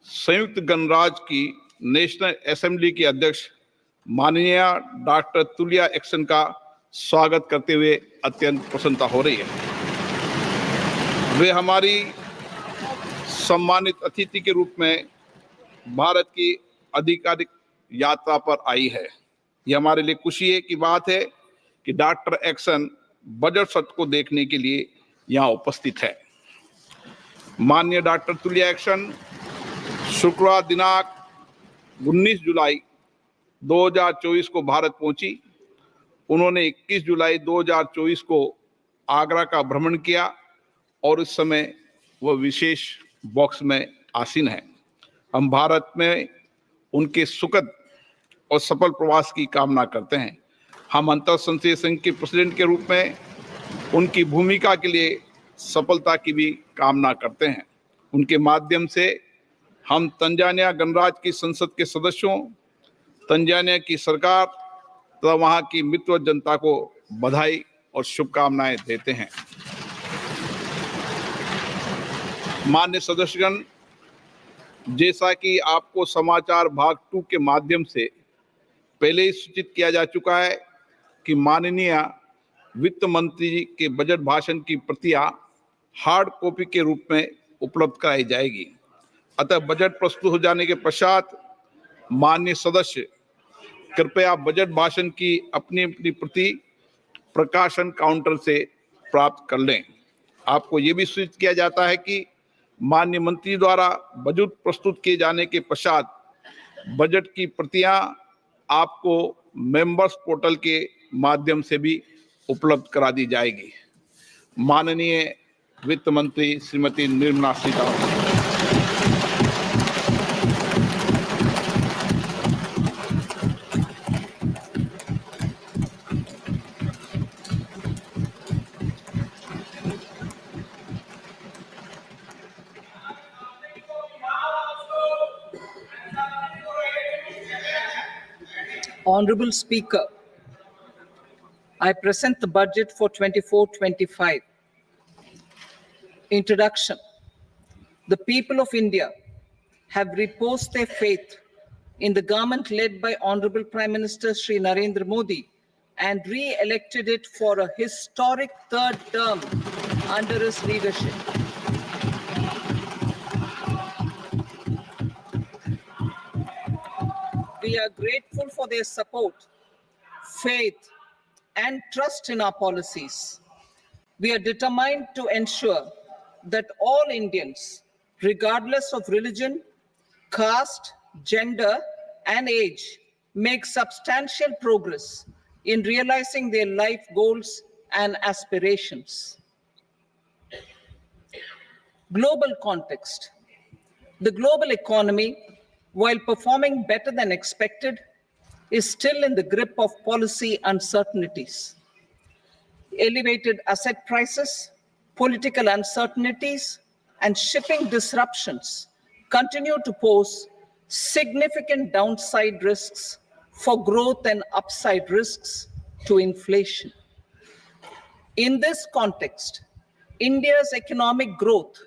संयुक्त गणराज्य की नेशनल असेंबली की अध्यक्ष माननीय डॉक्टर तुलिया एक्सन का स्वागत करते हुए अत्यंत प्रसन्नता हो रही है। वे हमारी सम्मानित अतिथि के रूप में भारत की आधिकारिक यात्रा पर आई है। यह हमारे लिए खुशी की बात है कि डॉक्टर एक्सन बजट सत्र को देखने के लिए यहाँ उपस्थित है। माननीय डॉक्टर तुलिया एक्सन शुक्रवार दिनांक 19 जुलाई 2024 को भारत पहुंची। उन्होंने 21 जुलाई 2024 को आगरा का भ्रमण किया और इस समय वह विशेष बॉक्स में आसीन है। हम भारत में उनके सुखद और सफल प्रवास की कामना करते हैं। हम अंतर संसदीय संघ के प्रेसिडेंट के रूप में उनकी भूमिका के लिए सफलता की भी कामना करते हैं। उनके माध्यम से हम तंजानिया गणराज्य की संसद के सदस्यों, तंजानिया की सरकार तथा वहां की मित्र जनता को बधाई और शुभकामनाएं देते हैं। माननीय सदस्यगण, जैसा कि आपको समाचार भाग 2 के माध्यम से पहले ही सूचित किया जा चुका है कि माननीय वित्त मंत्री जी के बजट भाषण की प्रतियां हार्ड कॉपी के रूप में उपलब्ध कराई जाएगी। अतः बजट प्रस्तुत हो जाने के पश्चात माननीय सदस्य कृपया बजट भाषण की अपनी अपनी प्रति प्रकाशन काउंटर से प्राप्त कर लें। आपको ये भी सूचित किया जाता है कि माननीय मंत्री द्वारा बजट प्रस्तुत किए जाने के पश्चात बजट की प्रतियां आपको मेंबर्स पोर्टल के माध्यम से भी उपलब्ध करा दी जाएगी। माननीय वित्त मंत्री Shrimati Nirmala Sitharaman. Honorable Speaker, I present the budget for 24-25. Introduction. The people of India have reposed their faith in the government led by Honorable Prime Minister Shri Narendra Modi and re-elected it for a historic third term under his leadership. We are grateful for their support, faith, and trust in our policies. We are determined to ensure that all Indians, regardless of religion, caste, gender, and age, make substantial progress in realizing their life goals and aspirations. Global context. The global economy, while performing better than expected, is still in the grip of policy uncertainties. Elevated asset prices, political uncertainties, and shipping disruptions continue to pose significant downside risks for growth and upside risks to inflation. In this context, India's economic growth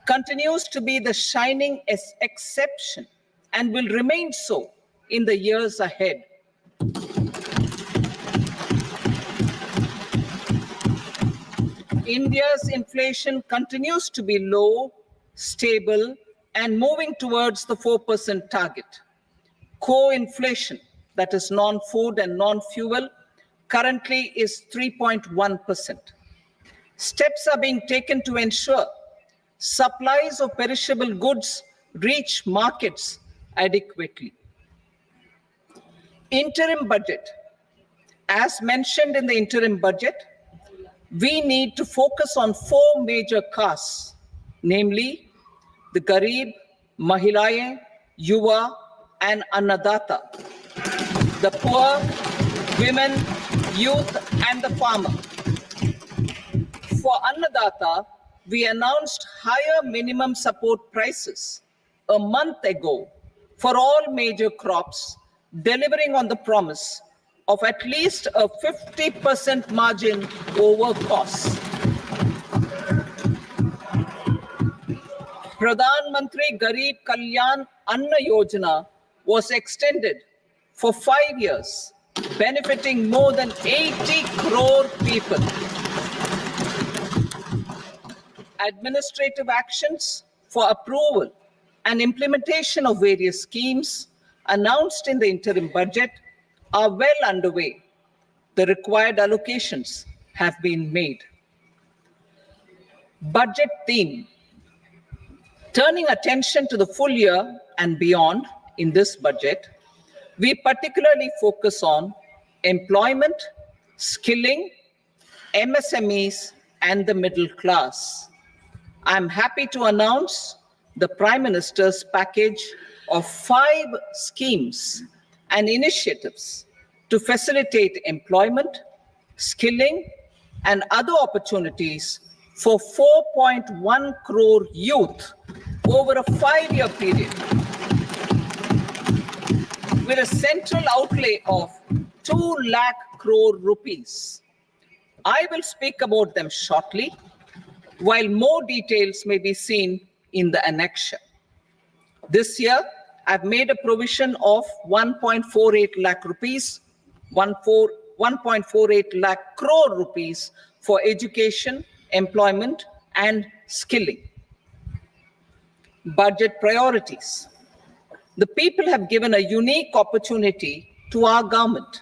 continues to be the shining exception and will remain so in the years ahead. India's inflation continues to be low, stable, and moving towards the 4% target. Core inflation, that is non-food and non-fuel, currently is 3.1%. Steps are being taken to ensure supplies of perishable goods reach markets adequately. Interim budget. As mentioned in the interim budget, we need to focus on 4 major castes, namely the Garib, Mahilaye, Yuva, and Annadata, the poor, women, youth, and the farmer. For Annadata, we announced higher minimum support prices a month ago for all major crops, delivering on the promise of at least a 50% margin over costs. Pradhan Mantri Garib Kalyan Anna Yojana was extended for 5 years, benefiting more than 80 crore people. Administrative actions for approval and implementation of various schemes announced in the interim budget are well underway. The required allocations have been made. Budget theme. Turning attention to the full year and beyond in this budget, we particularly focus on employment, skilling, MSMEs, and the middle class. I'm happy to announce the Prime Minister's package of 5 schemes and initiatives to facilitate employment, skilling, and other opportunities for 4.1 crore youth over a 5-year period, with a central outlay of 2 lakh crore rupees. I will speak about them shortly, while more details may be seen in the annexure. This year, I've made a provision of 1.48 lakh rupees, 1.48 lakh crore rupees for education, employment, and skilling. Budget priorities. The people have given a unique opportunity to our government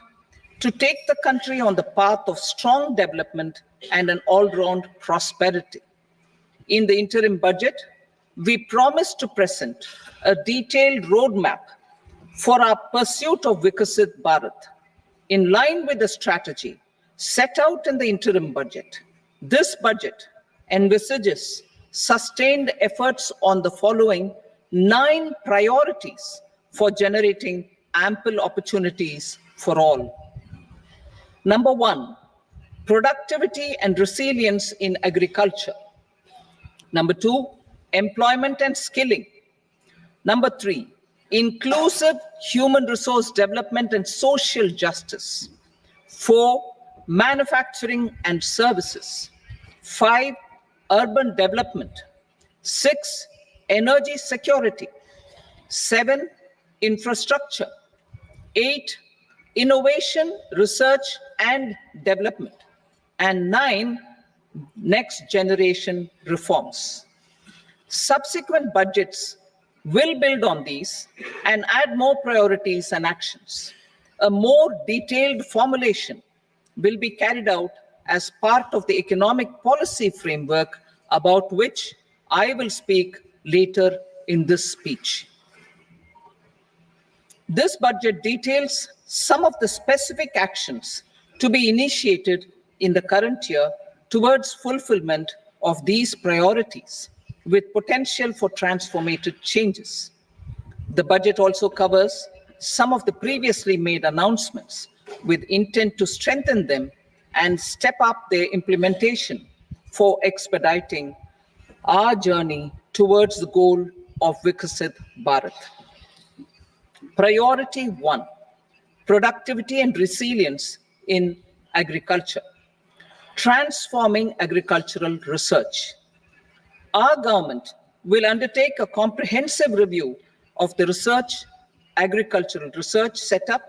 to take the country on the path of strong development and an all-round prosperity. In the interim budget, we promised to present a detailed roadmap for our pursuit of Vikasit Bharat. In line with the strategy set out in the interim budget, this budget envisages sustained efforts on the following 9 priorities for generating ample opportunities for all. Number 1, productivity and resilience in agriculture. Number 2, employment and skilling. Number 3, inclusive human resource development and social justice. 4, manufacturing and services. 5, urban development. 6, energy security. 7, infrastructure. 8, innovation, research and development. And 9, next generation reforms. Subsequent budgets will build on these and add more priorities and actions. A more detailed formulation will be carried out as part of the economic policy framework, about which I will speak later in this speech. This budget details some of the specific actions to be initiated in the current year towards fulfillment of these priorities, with potential for transformative changes. The budget also covers some of the previously made announcements with intent to strengthen them and step up their implementation for expediting our journey towards the goal of Vikasit Bharat. Priority 1, productivity and resilience in agriculture. Transforming agricultural research. Our government will undertake a comprehensive review of the agricultural research setup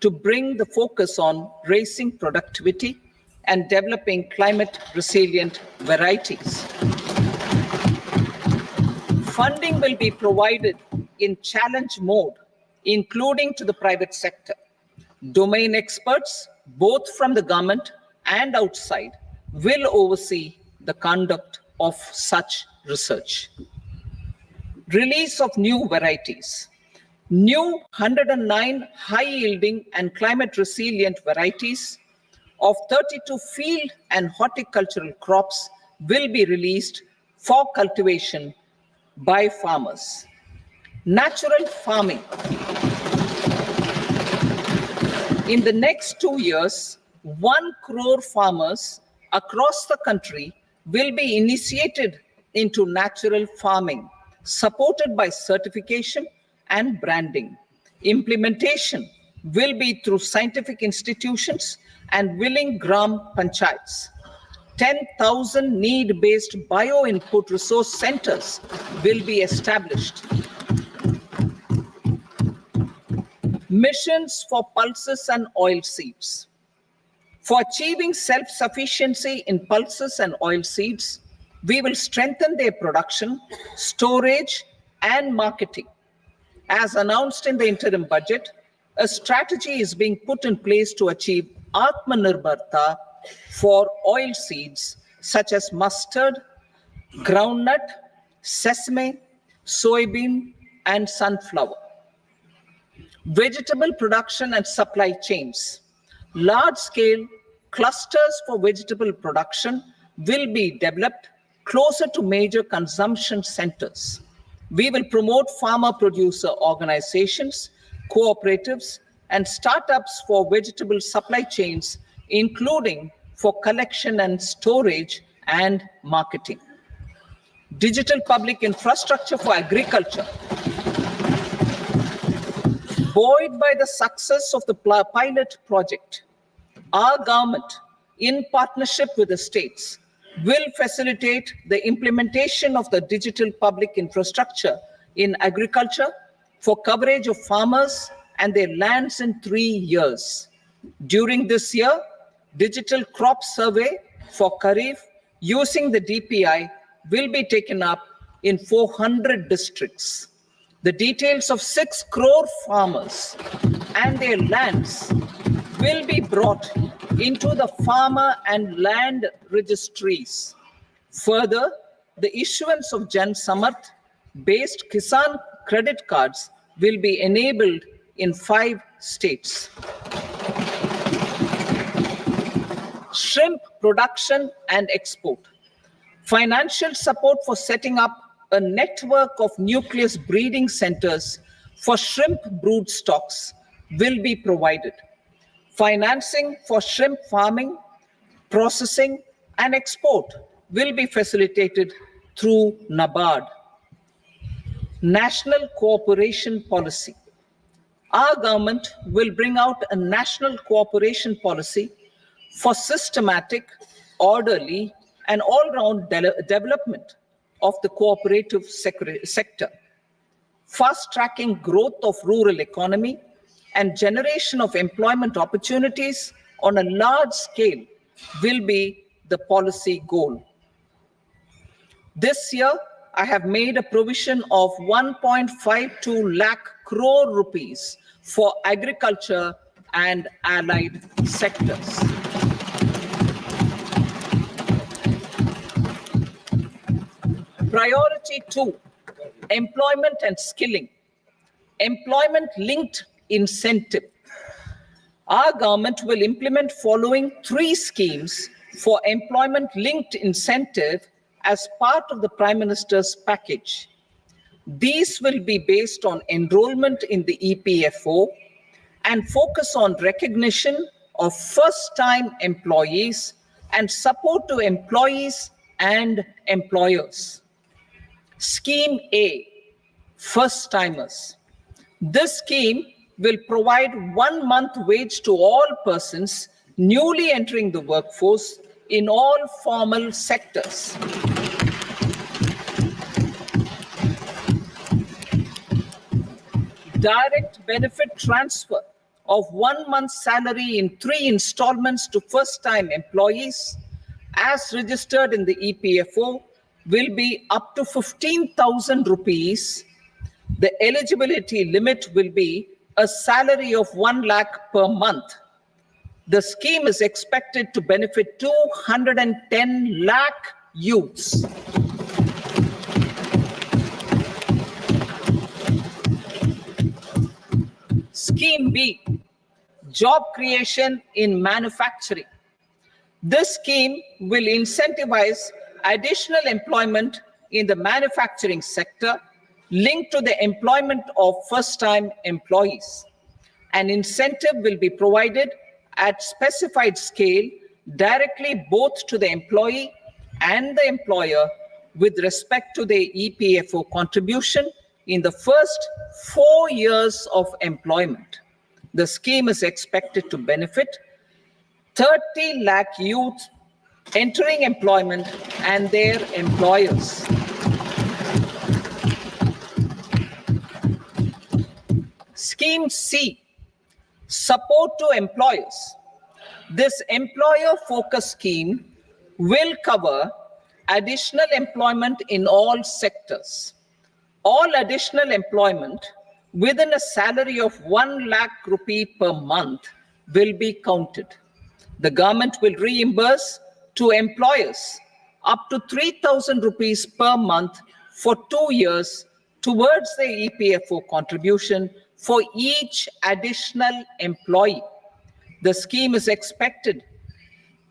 to bring the focus on raising productivity and developing climate resilient varieties. Funding will be provided in challenge mode, including to the private sector. Domain experts, both from the government and outside, will oversee the conduct of such research. Release of new varieties. New 109 high-yielding and climate-resilient varieties of 32 field and horticultural crops will be released for cultivation by farmers. Natural farming. In the next 2 years, 1 crore farmers across the country will be initiated into natural farming, supported by certification and branding. Implementation will be through scientific institutions and willing gram panchayats. 10,000 need-based bio-input resource centers will be established. Missions for pulses and oilseeds. For achieving self-sufficiency in pulses and oilseeds, we will strengthen their production, storage, and marketing. As announced in the interim budget, a strategy is being put in place to achieve Atmanirbharta for oilseeds such as mustard, groundnut, sesame, soybean, and sunflower. Vegetable production and supply chains. Large-scale clusters for vegetable production will be developed closer to major consumption centers. We will promote farmer-producer organizations, cooperatives, and startups for vegetable supply chains, including for collection and storage and marketing. Digital public infrastructure for agriculture. Buoyed by the success of the pilot project, our government, in partnership with the states, will facilitate the implementation of the digital public infrastructure in agriculture for coverage of farmers and their lands in 3 years. During this year, digital crop survey for Kharif using the DPI will be taken up in 400 districts. The details of 6 crore farmers and their lands will be brought into the farmer and land registries. Further, the issuance of Jan Samarth based Kisan credit cards will be enabled in 5 states. Shrimp production and export. Financial support for setting up a network of nucleus breeding centers for shrimp brood stocks will be provided. Financing for shrimp farming, processing, and export will be facilitated through NABARD. National cooperation policy. Our government will bring out a national cooperation policy for systematic, orderly, and all-round development of the cooperative sector, fast-tracking growth of rural economy and generation of employment opportunities on a large scale will be the policy goal. This year, I have made a provision of 1.52 lakh crore rupees for agriculture and allied sectors. Priority 2, employment and skilling. Employment-linked incentive. Our government will implement following 3 schemes for employment-linked incentive as part of the Prime Minister's package. These will be based on enrollment in the EPFO and focus on recognition of first-time employees and support to employees and employers. Scheme A, first-timers. This scheme will provide 1 month wage to all persons newly entering the workforce in all formal sectors. Direct benefit transfer of 1 month's salary in 3 installments to first-time employees as registered in the EPFO will be up to 15,000 rupees. The eligibility limit will be a salary of 1 lakh per month. The scheme is expected to benefit 210 lakh youths. Scheme B, job creation in manufacturing. This scheme will incentivize additional employment in the manufacturing sector linked to the employment of first-time employees. An incentive will be provided at specified scale directly both to the employee and the employer with respect to the EPFO contribution in the first 4 years of employment. The scheme is expected to benefit 30 lakh youth entering employment and their employers. Scheme C, support to employers. This employer-focused scheme will cover additional employment in all sectors. All additional employment within a salary of 1 lakh rupee per month will be counted. The government will reimburse to employers up to 3,000 rupees per month for 2 years towards the EPFO contribution for each additional employee. The scheme is expected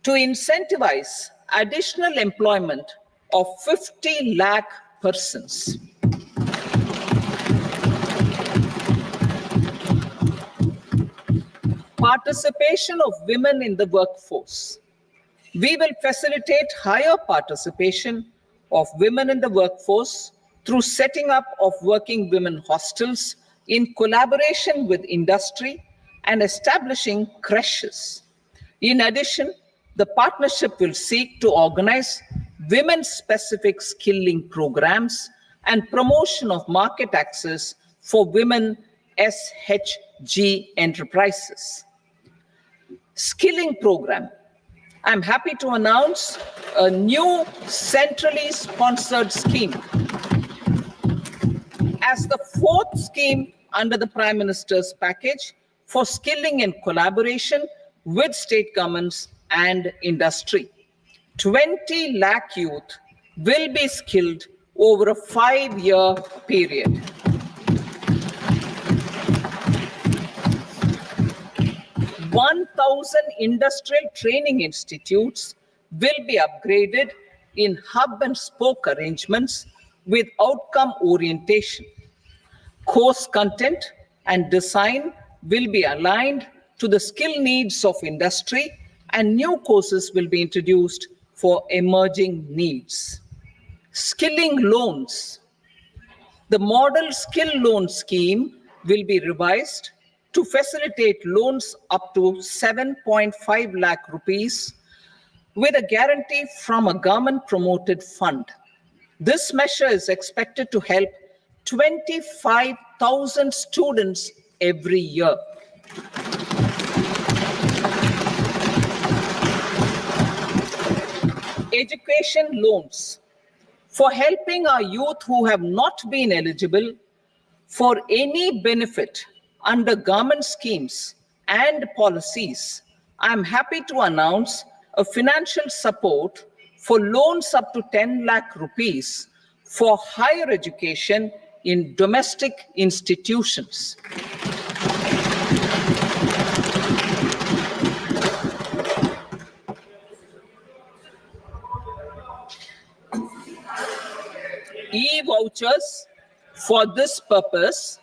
to incentivize additional employment of 50 lakh persons. Participation of women in the workforce. We will facilitate higher participation of women in the workforce through setting up of working women hostels in collaboration with industry and establishing creches. In addition, the partnership will seek to organize women-specific skilling programs and promotion of market access for women SHG enterprises. Skilling program. I'm happy to announce a new centrally sponsored scheme as the fourth scheme under the Prime Minister's package for skilling in collaboration with state governments and industry. 20 lakh youth will be skilled over a 5-year period. $1,000 industrial training institutes will be upgraded in hub and spoke arrangements with outcome orientation. Course content and design will be aligned to the skill needs of industry, and new courses will be introduced for emerging needs. Skilling loans. The model skill loan scheme will be revised to facilitate loans up to 7.5 lakh rupees with a guarantee from a government-promoted fund. This measure is expected to help 25,000 students every year. Education loans. For helping our youth who have not been eligible for any benefit under government schemes and policies, I'm happy to announce a financial support for loans up to 10 lakh rupees for higher education in domestic institutions. E-vouchers for this purpose.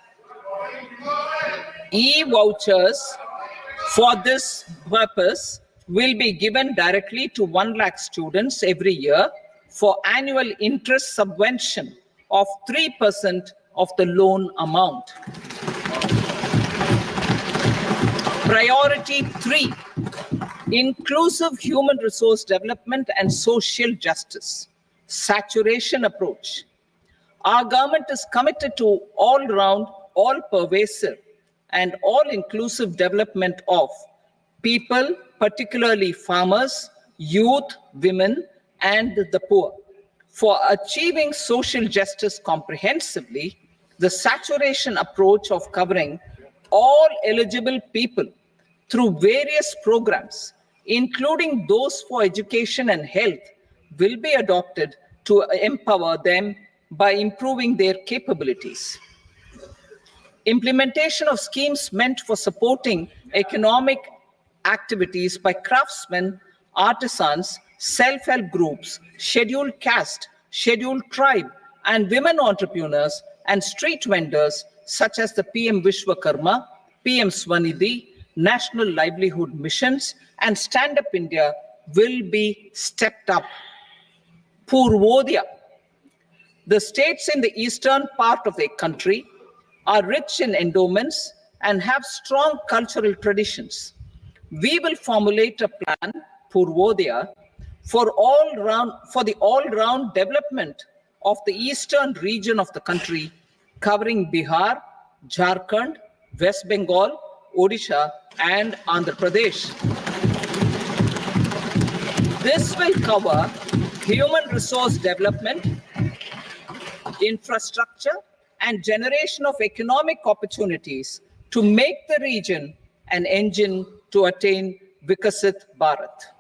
E-vouchers for this purpose will be given directly to 1 lakh students every year for annual interest subvention of 3% of the loan amount. Priority 3, inclusive human resource development and social justice, saturation approach. Our government is committed to all-round, all-pervasive, and all-inclusive development of people, particularly farmers, youth, women, and the poor. For achieving social justice comprehensively, the saturation approach of covering all eligible people through various programs, including those for education and health, will be adopted to empower them by improving their capabilities. Implementation of schemes meant for supporting economic activities by craftsmen, artisans, self-help groups, scheduled caste, scheduled tribe, and women entrepreneurs and street vendors such as the PM Vishwakarma, PM Swanidhi, National Livelihood Missions, and Stand Up India will be stepped up. Purvodaya. The states in the eastern part of the country are rich in endowments and have strong cultural traditions. We will formulate a plan, Purvodaya, for the all-round development of the eastern region of the country, covering Bihar, Jharkhand, West Bengal, Odisha, and Andhra Pradesh. This will cover human resource development, infrastructure, and generation of economic opportunities to make the region an engine to attain Vikasit Bharat.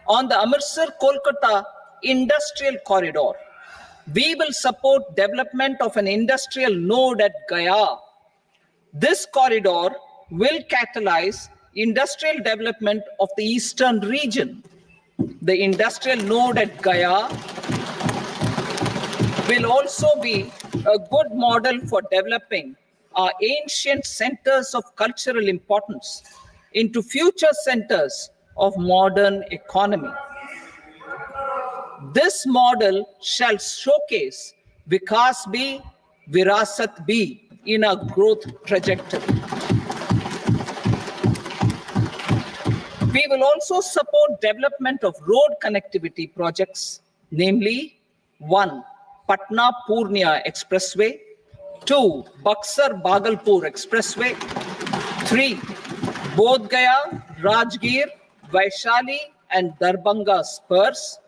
On the Amritsar-Kolkata Industrial Corridor, we will support development of an industrial node at Gaya. This corridor will catalyze industrial development of the eastern region. The industrial node at Gaya will also be a good model for developing our ancient centers of cultural importance into future centers of modern economy. This model shall showcase Vikas B, Virasat B in a growth trajectory. We will also support development of road connectivity projects, namely 1. Patna-Purnia Expressway, 2. Buxar-Bhagalpur Expressway, 3. Bodh Gaya, Rajgir, Vaishali and Darbhanga spurs,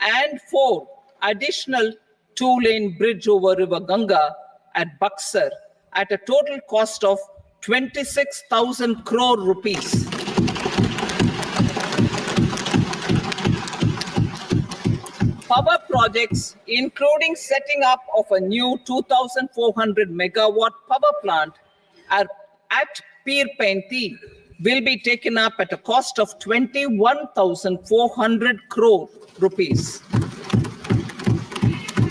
and 4. Additional 2-lane bridge over River Ganga at Buxar at a total cost of 26,000 crore rupees. Power projects, including setting up of a new 2,400 megawatt power plant at Pir Painti, will be taken up at a cost of 21,400 crore rupees.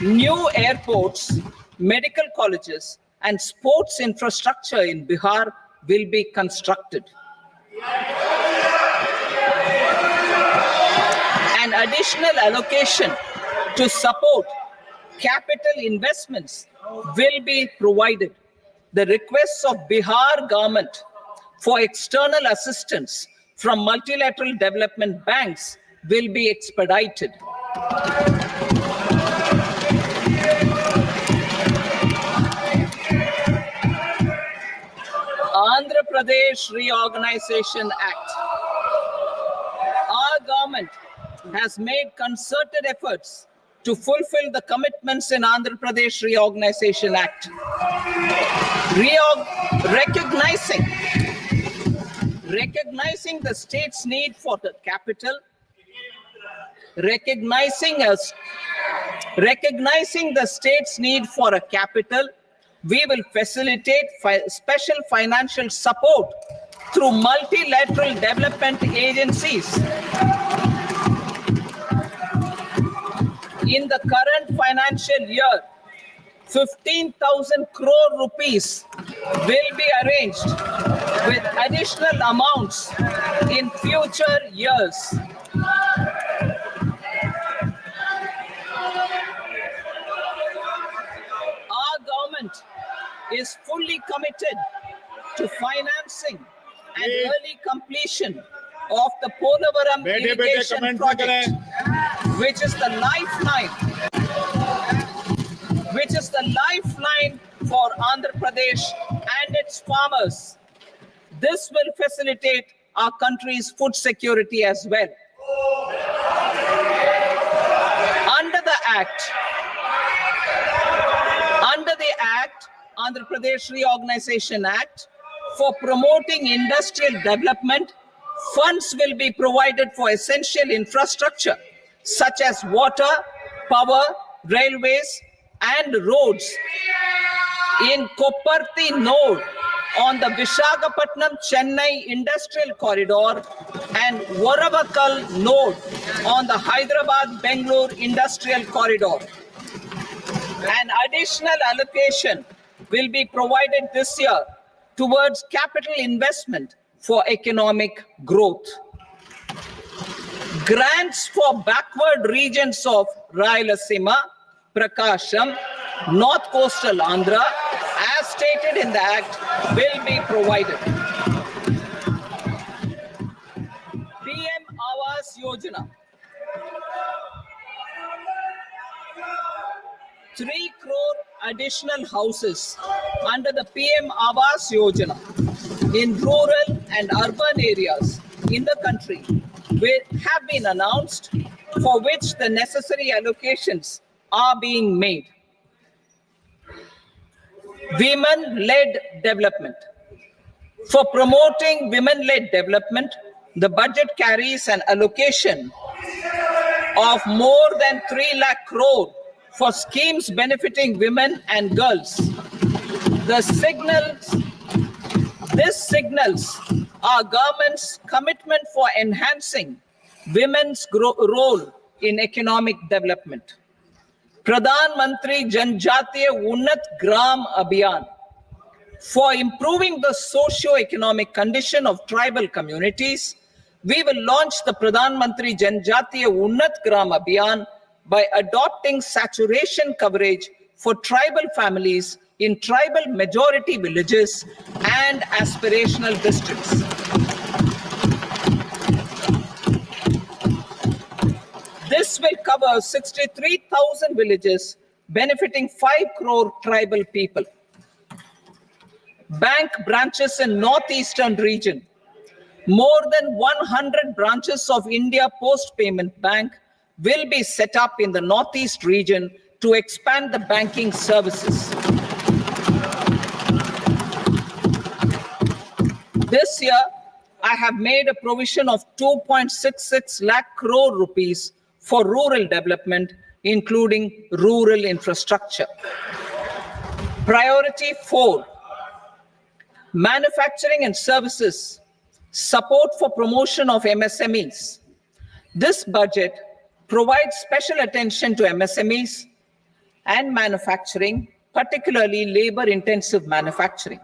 New airports, medical colleges, and sports infrastructure in Bihar will be constructed. An additional allocation to support capital investments will be provided. The requests of Bihar government for external assistance from multilateral development banks will be expedited. Andhra Pradesh Reorganization Act. Our government has made concerted efforts to fulfill the commitments in Andhra Pradesh Reorganization Act. Recognizing the state's need for the capital, recognizing the state's need for a capital, we will facilitate special financial support through multilateral development agencies. In the current financial year, 15,000 crore rupees will be arranged with additional amounts in future years. Our government is fully committed to financing and early completion of the Polavaram irrigation project, which is the lifeline for Andhra Pradesh and its farmers. This will facilitate our country's food security as well. Under the Andhra Pradesh Reorganization Act, for promoting industrial development, funds will be provided for essential infrastructure such as water, power, railways, and roads. In Kopparthi node on the Visakhapatnam-Chennai Industrial Corridor and Varavakal node on the Hyderabad-Bangalore Industrial Corridor. An additional allocation will be provided this year towards capital investment for economic growth. Grants for backward regions of Rayalaseema, Prakasham, North Coastal Andhra, as stated in the Act, will be provided. PM Awas Yojana. 3 crore additional houses under the PM Awas Yojana in rural and urban areas in the country have been announced, for which the necessary allocations are being made. Women-led development. For promoting women-led development, the budget carries an allocation of more than 3 lakh crore for schemes benefiting women and girls. This signals our government's commitment for enhancing women's role in economic development. Pradhan Mantri Janjatiya Unnat Gram Abhiyan. For improving the socio-economic condition of tribal communities, we will launch the Pradhan Mantri Janjatiya Unnat Gram Abhiyan by adopting saturation coverage for tribal families in tribal majority villages and aspirational districts. This will cover 63,000 villages, benefiting 5 crore tribal people. Bank branches in northeastern region. More than 100 branches of India Post Payment Bank will be set up in the northeast region to expand the banking services. This year, I have made a provision of 2.66 lakh crore rupees for rural development, including rural infrastructure. Priority 4, manufacturing and services, support for promotion of MSMEs. This budget provides special attention to MSMEs and manufacturing, particularly labor-intensive manufacturing.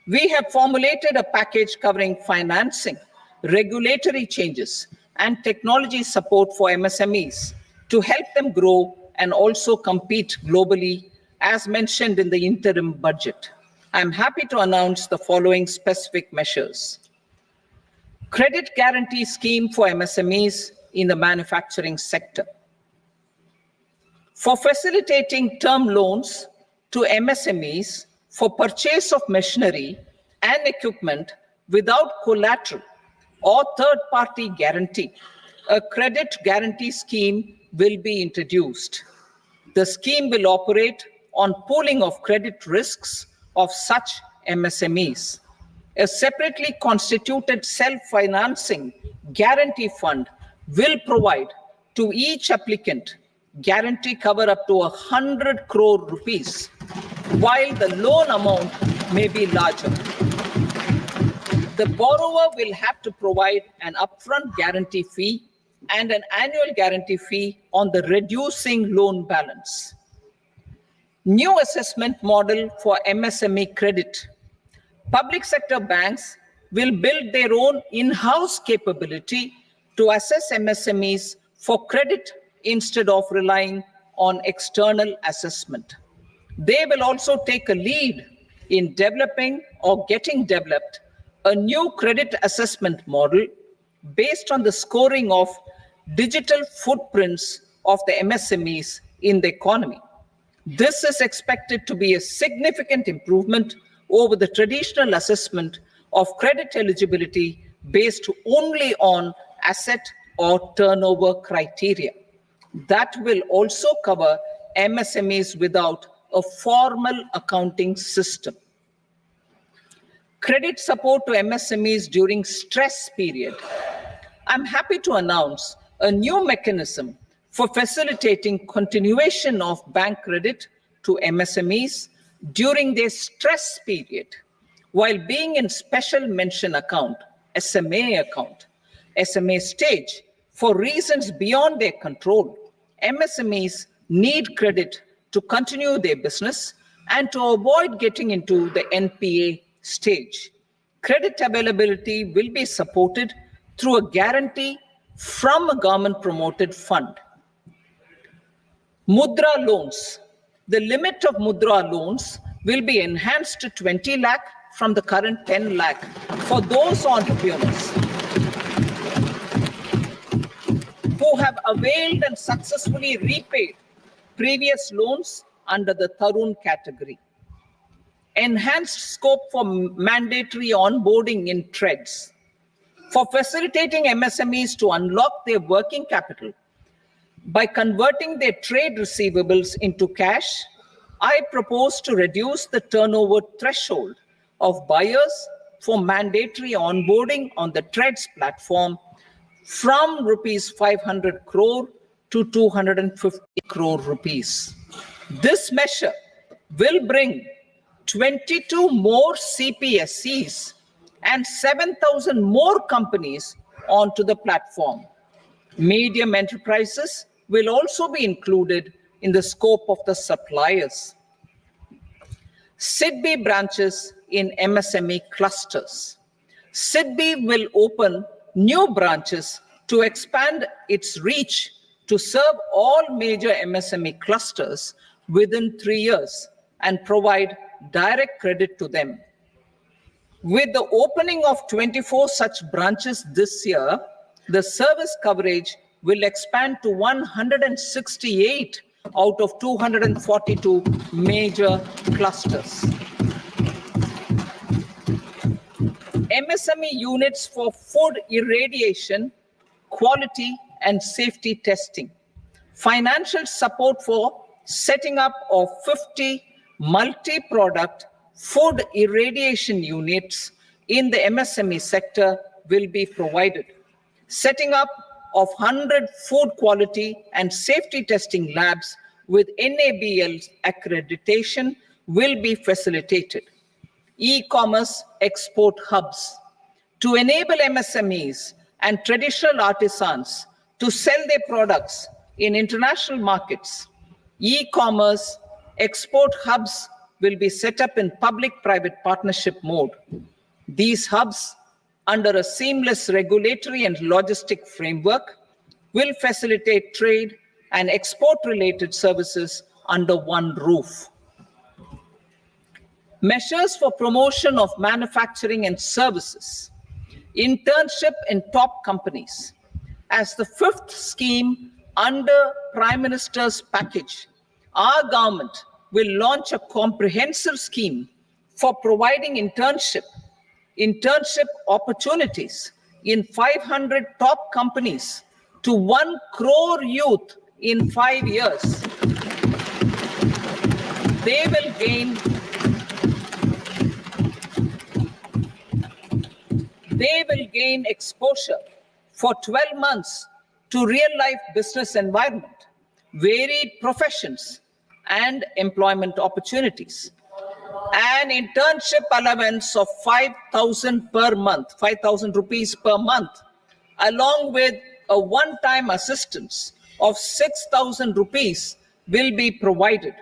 We have formulated a package covering financing, regulatory changes, and technology support for MSMEs to help them grow and also compete globally, as mentioned in the interim budget. I'm happy to announce the following specific measures. Credit guarantee scheme for MSMEs in the manufacturing sector. For facilitating term loans to MSMEs for purchase of machinery and equipment without collateral or third-party guarantee, a credit guarantee scheme will be introduced. The scheme will operate on pooling of credit risks of such MSMEs. A separately constituted self-financing guarantee fund will provide to each applicant guarantee cover up to 100 crore rupees, while the loan amount may be larger. The borrower will have to provide an upfront guarantee fee and an annual guarantee fee on the reducing loan balance. New assessment model for MSME credit. Public sector banks will build their own in-house capability to assess MSMEs for credit instead of relying on external assessment. They will also take a lead in developing or getting developed a new credit assessment model based on the scoring of digital footprints of the MSMEs in the economy. This is expected to be a significant improvement over the traditional assessment of credit eligibility based only on asset or turnover criteria. That will also cover MSMEs without a formal accounting system. Credit support to MSMEs during stress period. I'm happy to announce a new mechanism for facilitating continuation of bank credit to MSMEs during their stress period while being in special mention account, SMA account, SMA stage. For reasons beyond their control, MSMEs need credit to continue their business and to avoid getting into the NPA stage. Credit availability will be supported through a guarantee from a government-promoted fund. Mudra loans. The limit of Mudra loans will be enhanced to 20 lakh from the current 10 lakh for those entrepreneurs who have availed and successfully repaid previous loans under the Tarun category. Enhanced scope for mandatory onboarding in trades. For facilitating MSMEs to unlock their working capital by converting their trade receivables into cash, I propose to reduce the turnover threshold of buyers for mandatory onboarding on the trades platform from rupees 500 crore to 250 crore rupees. This measure will bring 22 more CPSCs and 7,000 more companies onto the platform. Medium enterprises will also be included in the scope of the suppliers. SIDBI branches in MSME clusters. SIDBI will open new branches to expand its reach to serve all major MSME clusters within 3 years and provide direct credit to them. With the opening of 24 such branches this year, the service coverage will expand to 168 out of 242 major clusters. MSME units for food irradiation, quality and safety testing. Financial support for setting up of 50 multi-product food irradiation units in the MSME sector will be provided. Setting up of 100 food quality and safety testing labs with NABL accreditation will be facilitated. E-commerce export hubs to enable MSMEs and traditional artisans to sell their products in international markets. E-commerce export hubs will be set up in public-private partnership mode. These hubs, under a seamless regulatory and logistic framework, will facilitate trade and export-related services under one roof. Measures for promotion of manufacturing and services. Internship in top companies. As the fifth scheme under Prime Minister's package, our government will launch a comprehensive scheme for providing internship opportunities in 500 top companies to 1 crore youth in 5 years. They will gain exposure for 12 months to real-life business environment, varied professions, and employment opportunities. An internship allowance of 5,000 per month, 5,000 rupees per month, along with a one-time assistance of 6,000 rupees will be provided.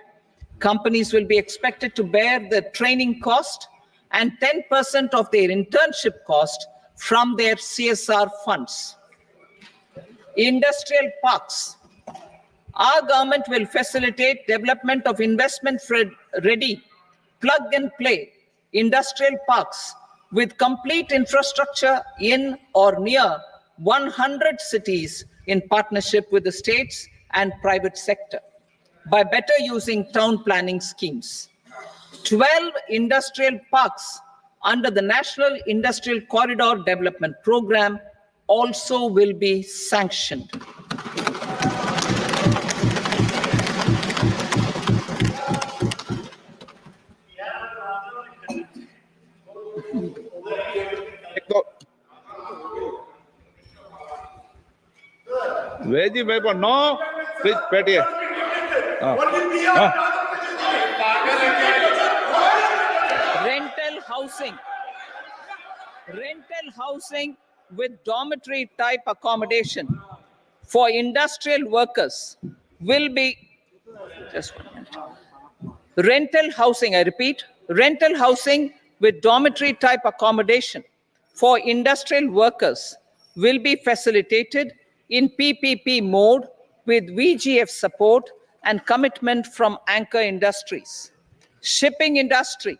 Companies will be expected to bear the training cost and 10% of their internship cost from their CSR funds. Industrial parks. Our government will facilitate development of investment-ready, plug-and-play industrial parks with complete infrastructure in or near 100 cities in partnership with the states and private sector by better using town planning schemes. 12 industrial parks under the National Industrial Corridor Development Program also will be sanctioned. Veggie भाई पर no please बैठिए rental housing with dormitory type accommodation for industrial workers will be just 1 minute. Rental housing, I repeat, rental housing with dormitory type accommodation for industrial workers will be facilitated in PPP mode with VGF support and commitment from anchor industries. Shipping industry,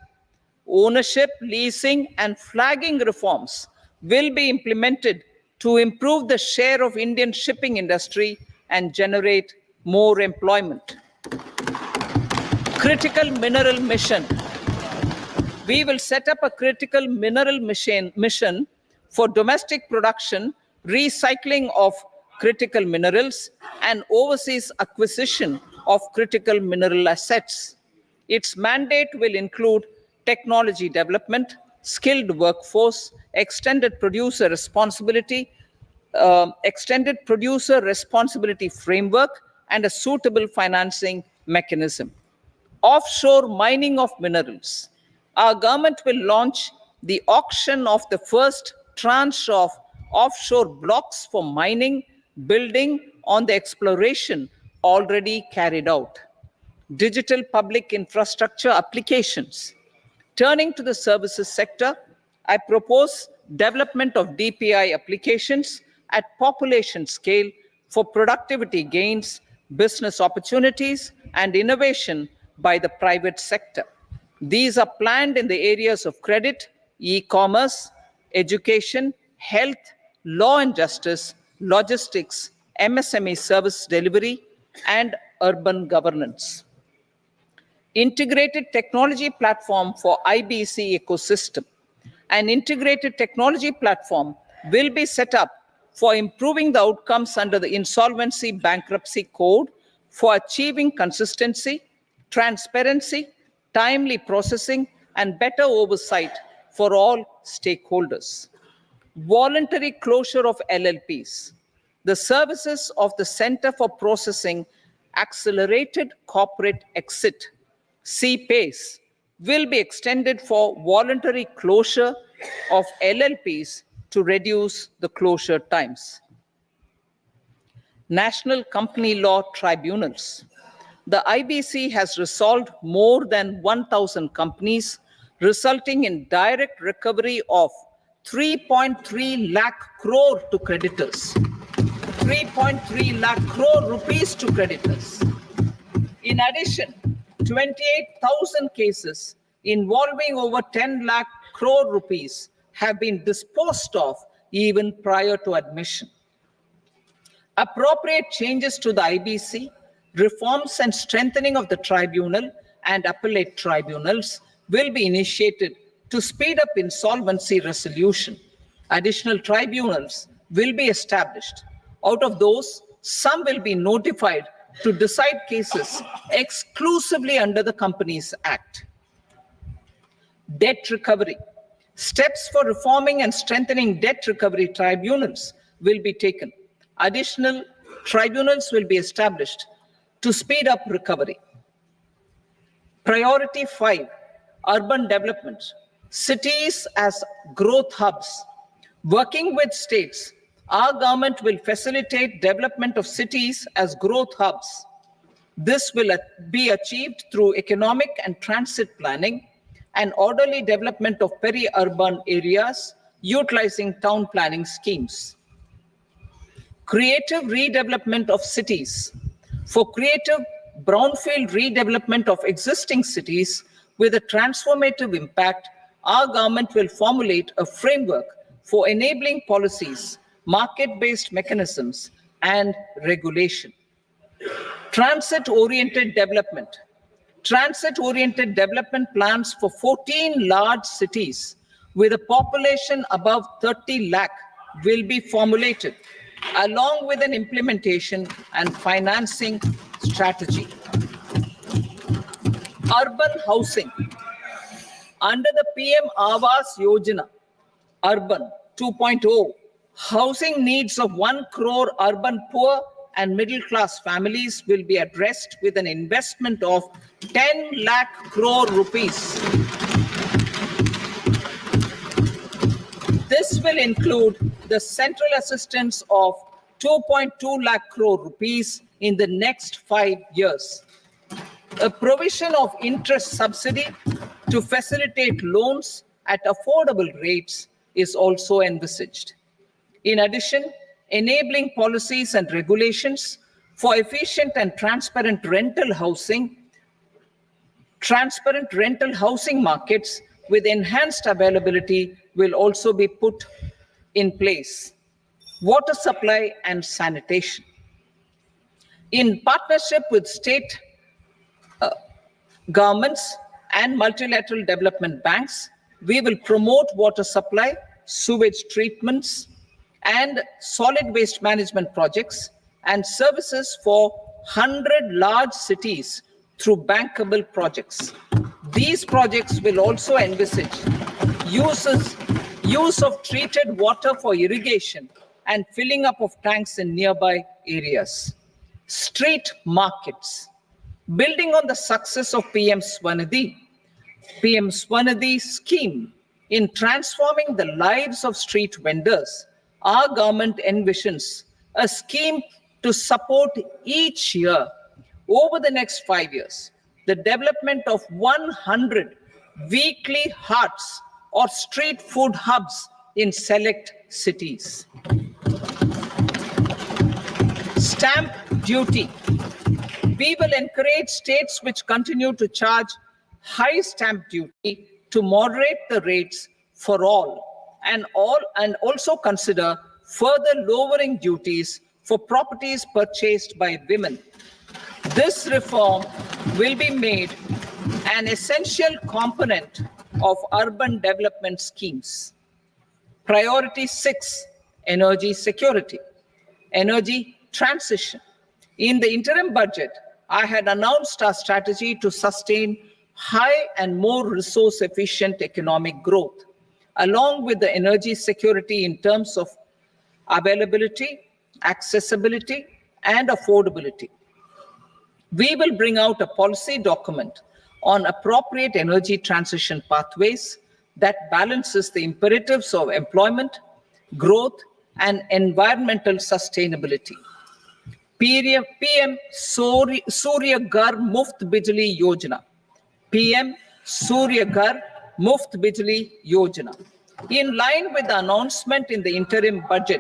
ownership, leasing, and flagging reforms will be implemented to improve the share of Indian shipping industry and generate more employment. Critical mineral mission. We will set up a critical mineral mission for domestic production, recycling of critical minerals, and overseas acquisition of critical mineral assets. Its mandate will include technology development, skilled workforce, extended producer responsibility framework, and a suitable financing mechanism. Offshore mining of minerals. Our government will launch the auction of the first tranche of offshore blocks for mining, building on the exploration already carried out. Digital public infrastructure applications. Turning to the services sector, I propose development of DPI applications at population scale for productivity gains, business opportunities, and innovation by the private sector. These are planned in the areas of credit, e-commerce, education, health, law and justice, logistics, MSME service delivery, and urban governance. Integrated technology platform for IBC ecosystem. An integrated technology platform will be set up for improving the outcomes under the Insolvency Bankruptcy Code for achieving consistency, transparency, timely processing, and better oversight for all stakeholders. Voluntary closure of LLPs. The services of the Center for Processing Accelerated Corporate Exit, CPACE, will be extended for voluntary closure of LLPs to reduce the closure times. National Company Law Tribunals. The IBC has resolved more than 1,000 companies, resulting in direct recovery of 3.3 lakh crore to creditors. 3.3 lakh crore rupees to creditors. In addition, 28,000 cases involving over 10 lakh crore rupees have been disposed of even prior to admission. Appropriate changes to the IBC, reforms and strengthening of the tribunal and appellate tribunals will be initiated to speed up insolvency resolution. Additional tribunals will be established. Out of those, some will be notified to decide cases exclusively under the Companies Act. Debt recovery. Steps for reforming and strengthening debt recovery tribunals will be taken. Additional tribunals will be established to speed up recovery. Priority 5, urban development. Cities as growth hubs. Working with states, our government will facilitate development of cities as growth hubs. This will be achieved through economic and transit planning and orderly development of peri-urban areas utilizing town planning schemes. Creative redevelopment of cities. For creative brownfield redevelopment of existing cities with a transformative impact, our government will formulate a framework for enabling policies, market-based mechanisms, and regulation. Transit-oriented development. Transit-oriented development plans for 14 large cities with a population above 30 lakh will be formulated, along with an implementation and financing strategy. Urban housing. Under the PM Awas Yojana, Urban 2.0, housing needs of 1 crore urban poor and middle-class families will be addressed with an investment of 10 lakh crore rupees. This will include the central assistance of 2.2 lakh crore rupees in the next 5 years. A provision of interest subsidy to facilitate loans at affordable rates is also envisaged. In addition, enabling policies and regulations for efficient and transparent rental housing markets with enhanced availability will also be put in place. Water supply and sanitation. In partnership with state governments and multilateral development banks, we will promote water supply, sewage treatments, and solid waste management projects and services for 100 large cities through bankable projects. These projects will also envisage use of treated water for irrigation and filling up of tanks in nearby areas. Street markets. Building on the success of PM Swanidhi scheme in transforming the lives of street vendors, our government envisions a scheme to support each year over the next 5 years the development of 100 weekly huts or street food hubs in select cities. Stamp duty. We will encourage states which continue to charge high stamp duty to moderate the rates for all and also consider further lowering duties for properties purchased by women. This reform will be made an essential component of urban development schemes. Priority 6, energy security, energy transition. In the interim budget, I had announced our strategy to sustain high and more resource-efficient economic growth, along with the energy security in terms of availability, accessibility, and affordability. We will bring out a policy document on appropriate energy transition pathways that balances the imperatives of employment, growth, and environmental sustainability. PM Surya Ghar Muft Bijli Yojana. PM Surya Ghar Muft Bijli Yojana. In line with the announcement in the interim budget,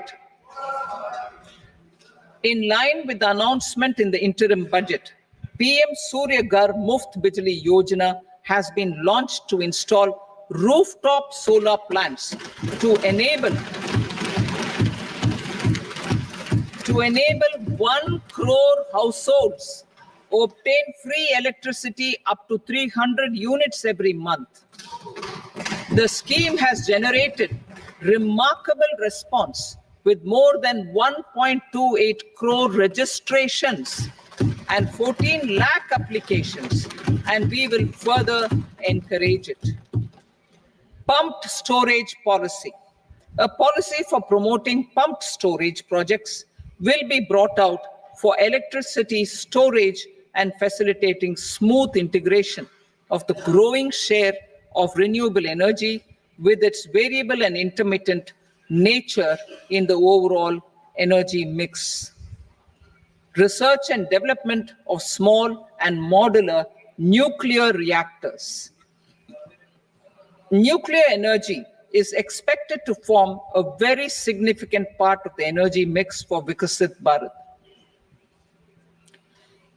PM Surya Ghar Muft Bijli Yojana has been launched to install rooftop solar plants to enable 1 crore households obtain free electricity up to 300 units every month. The scheme has generated remarkable response with more than 1.28 crore registrations and 14 lakh applications, and we will further encourage it. Pumped storage policy. A policy for promoting pumped storage projects will be brought out for electricity storage and facilitating smooth integration of the growing share of renewable energy with its variable and intermittent nature in the overall energy mix. Research and development of small and modular nuclear reactors. Nuclear energy is expected to form a very significant part of the energy mix for Viksit Bharat.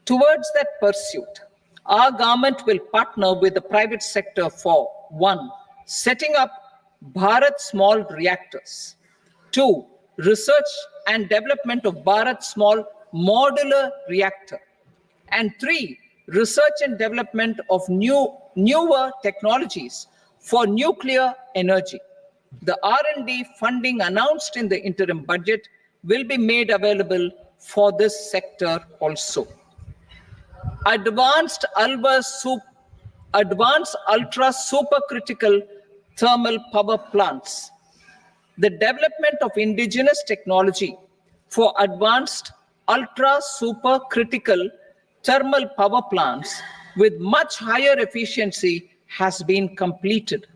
Towards that pursuit, our government will partner with the private sector for 1. Setting up Bharat Small Reactors. 2. Research and development of Bharat Small Modular Reactor. And 3. Research and development of newer technologies for nuclear energy. The R&D funding announced in the interim budget will be made available for this sector also. Advanced ultra supercritical thermal power plants. The development of indigenous technology for advanced ultra supercritical thermal power plants with much higher efficiency has been completed.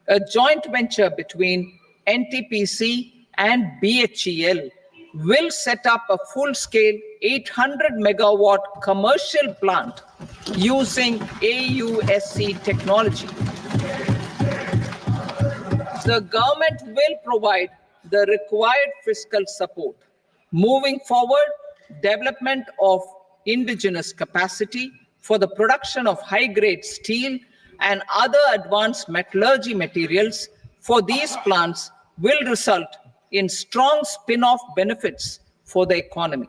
A joint venture between NTPC and BHEL will set up a full-scale 800 megawatt commercial plant using AUSC technology. The government will provide the required fiscal support. Moving forward, development of indigenous capacity for the production of high-grade steel and other advanced metallurgy materials for these plants will result in strong spin-off benefits for the economy.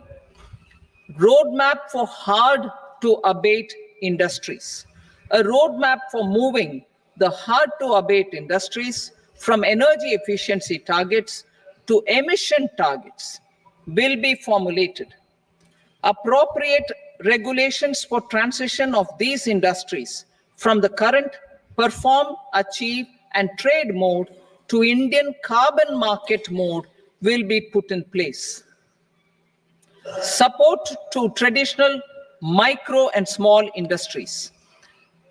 Roadmap for hard-to-abate industries. A roadmap for moving the hard-to-abate industries from energy efficiency targets to emission targets will be formulated. Appropriate regulations for transition of these industries from the current perform, achieve, and trade mode to Indian carbon market mode will be put in place. Support to traditional micro and small industries.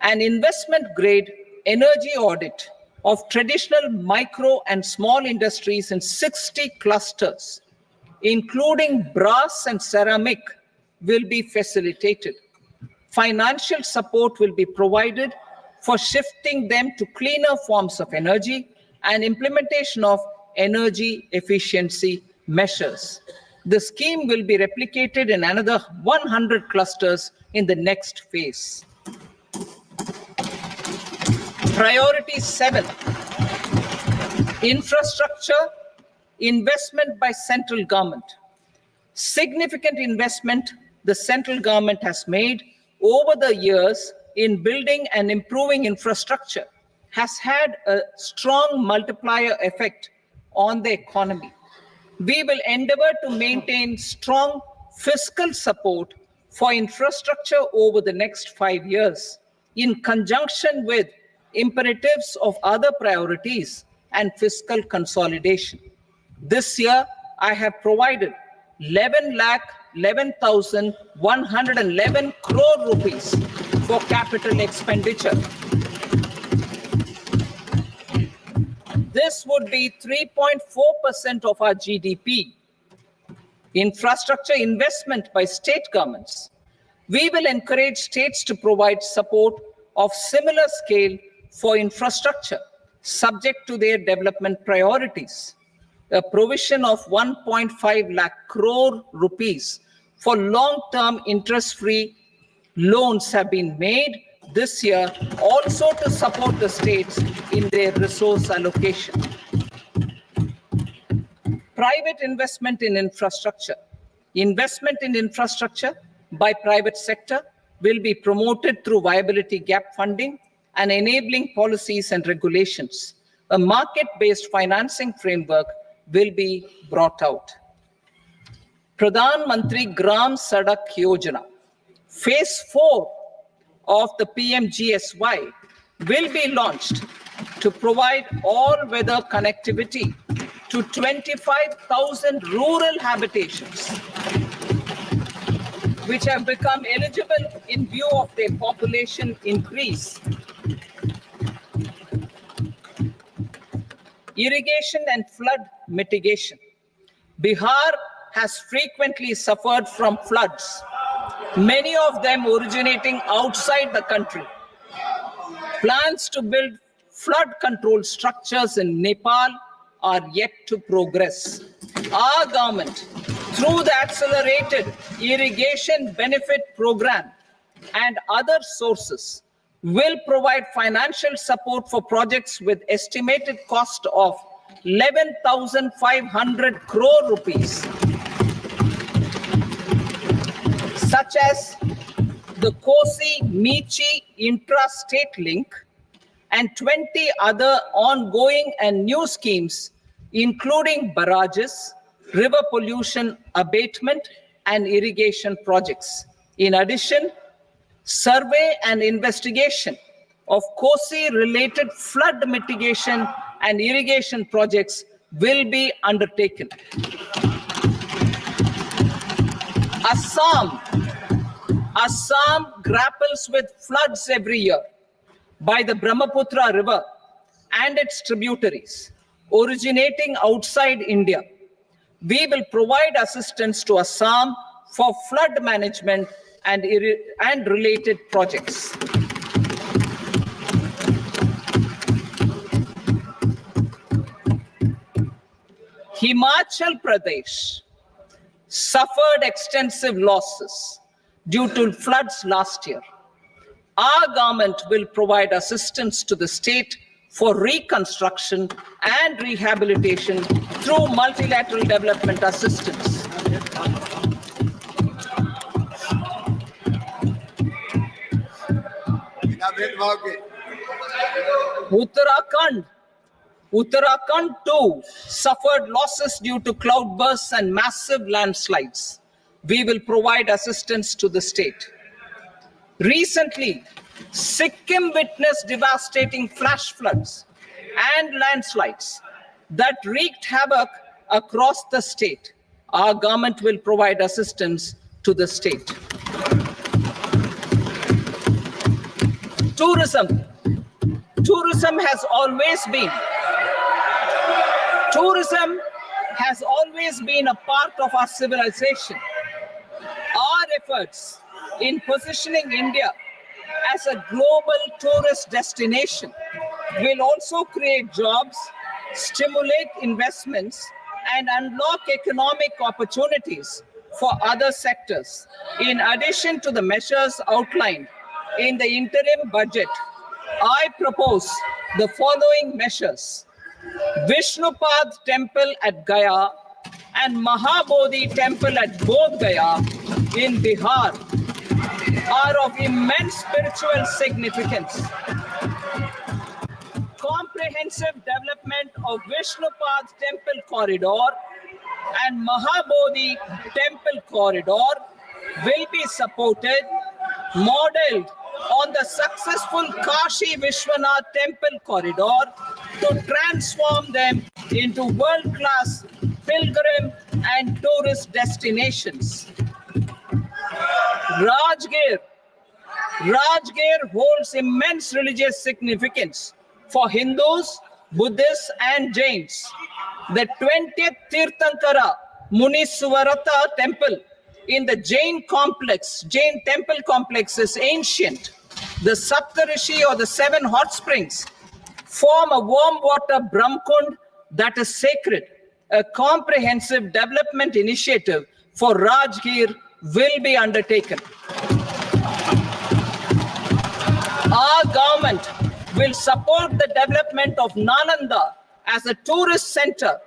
An investment-grade energy audit of traditional micro and small industries in 60 clusters, including brass and ceramic, will be facilitated. Financial support will be provided for shifting them to cleaner forms of energy and implementation of energy efficiency measures. The scheme will be replicated in another 100 clusters in the next phase. Priority 7, infrastructure investment by central government. Significant investment the central government has made over the years in building and improving infrastructure has had a strong multiplier effect on the economy. We will endeavor to maintain strong fiscal support for infrastructure over the next 5 years in conjunction with imperatives of other priorities and fiscal consolidation. This year, I have provided 11,11,111 crore rupees for capital expenditure. This would be 3.4% of our GDP. Infrastructure investment by state governments. We will encourage states to provide support of similar scale for infrastructure, subject to their development priorities. A provision of 1.5 lakh crore rupees for long-term interest-free loans have been made this year also to support the states in their resource allocation. Private investment in infrastructure. Investment in infrastructure by private sector will be promoted through viability gap funding and enabling policies and regulations. A market-based financing framework will be brought out. Pradhan Mantri Gram Sadak Yojana, phase 4 of the PMGSY will be launched to provide all-weather connectivity to 25,000 rural habitations, which have become eligible in view of their population increase. Irrigation and flood mitigation. Bihar has frequently suffered from floods, many of them originating outside the country. Plans to build flood control structures in Nepal are yet to progress. Our government, through the Accelerated Irrigation Benefit Program and other sources, will provide financial support for projects with estimated cost of 11,500 crore rupees, such as the Kosi-Michi intra-state link and 20 other ongoing and new schemes, including barrages, river pollution abatement, and irrigation projects. In addition, survey and investigation of Kosi-related flood mitigation and irrigation projects will be undertaken. Assam grapples with floods every year by the Brahmaputra River and its tributaries originating outside India. We will provide assistance to Assam for flood management and related projects. Himachal Pradesh suffered extensive losses due to floods last year. Our government will provide assistance to the state for reconstruction and rehabilitation through multilateral development assistance. आगे। Uttarakhand too suffered losses due to cloudbursts and massive landslides. We will provide assistance to the state. Recently, Sikkim witnessed devastating flash floods and landslides that wreaked havoc across the state. Our government will provide assistance to the state. Tourism. Tourism has always been a part of our civilization. Our efforts in positioning India as a global tourist destination will also create jobs, stimulate investments, and unlock economic opportunities for other sectors. In addition to the measures outlined in the interim budget, I propose the following measures. Vishnupad Temple at Gaya and Mahabodhi Temple at Bodh Gaya in Bihar are of immense spiritual significance. Comprehensive development of Vishnupad Temple Corridor and Mahabodhi Temple Corridor will be supported, modeled on the successful Kashi Vishwanath Temple Corridor to transform them into world-class pilgrim and tourist destinations. Rajgir holds immense religious significance for Hindus, Buddhists, and Jains. The 20th Tirthankara Muniswarata temple in the Jain temple complex is ancient. The Saptarishi, or the 7 hot springs, form a warm water Brahmkund that is sacred. A comprehensive development initiative for Rajgir will be undertaken. Our government will support the development of Nalanda as a tourist center,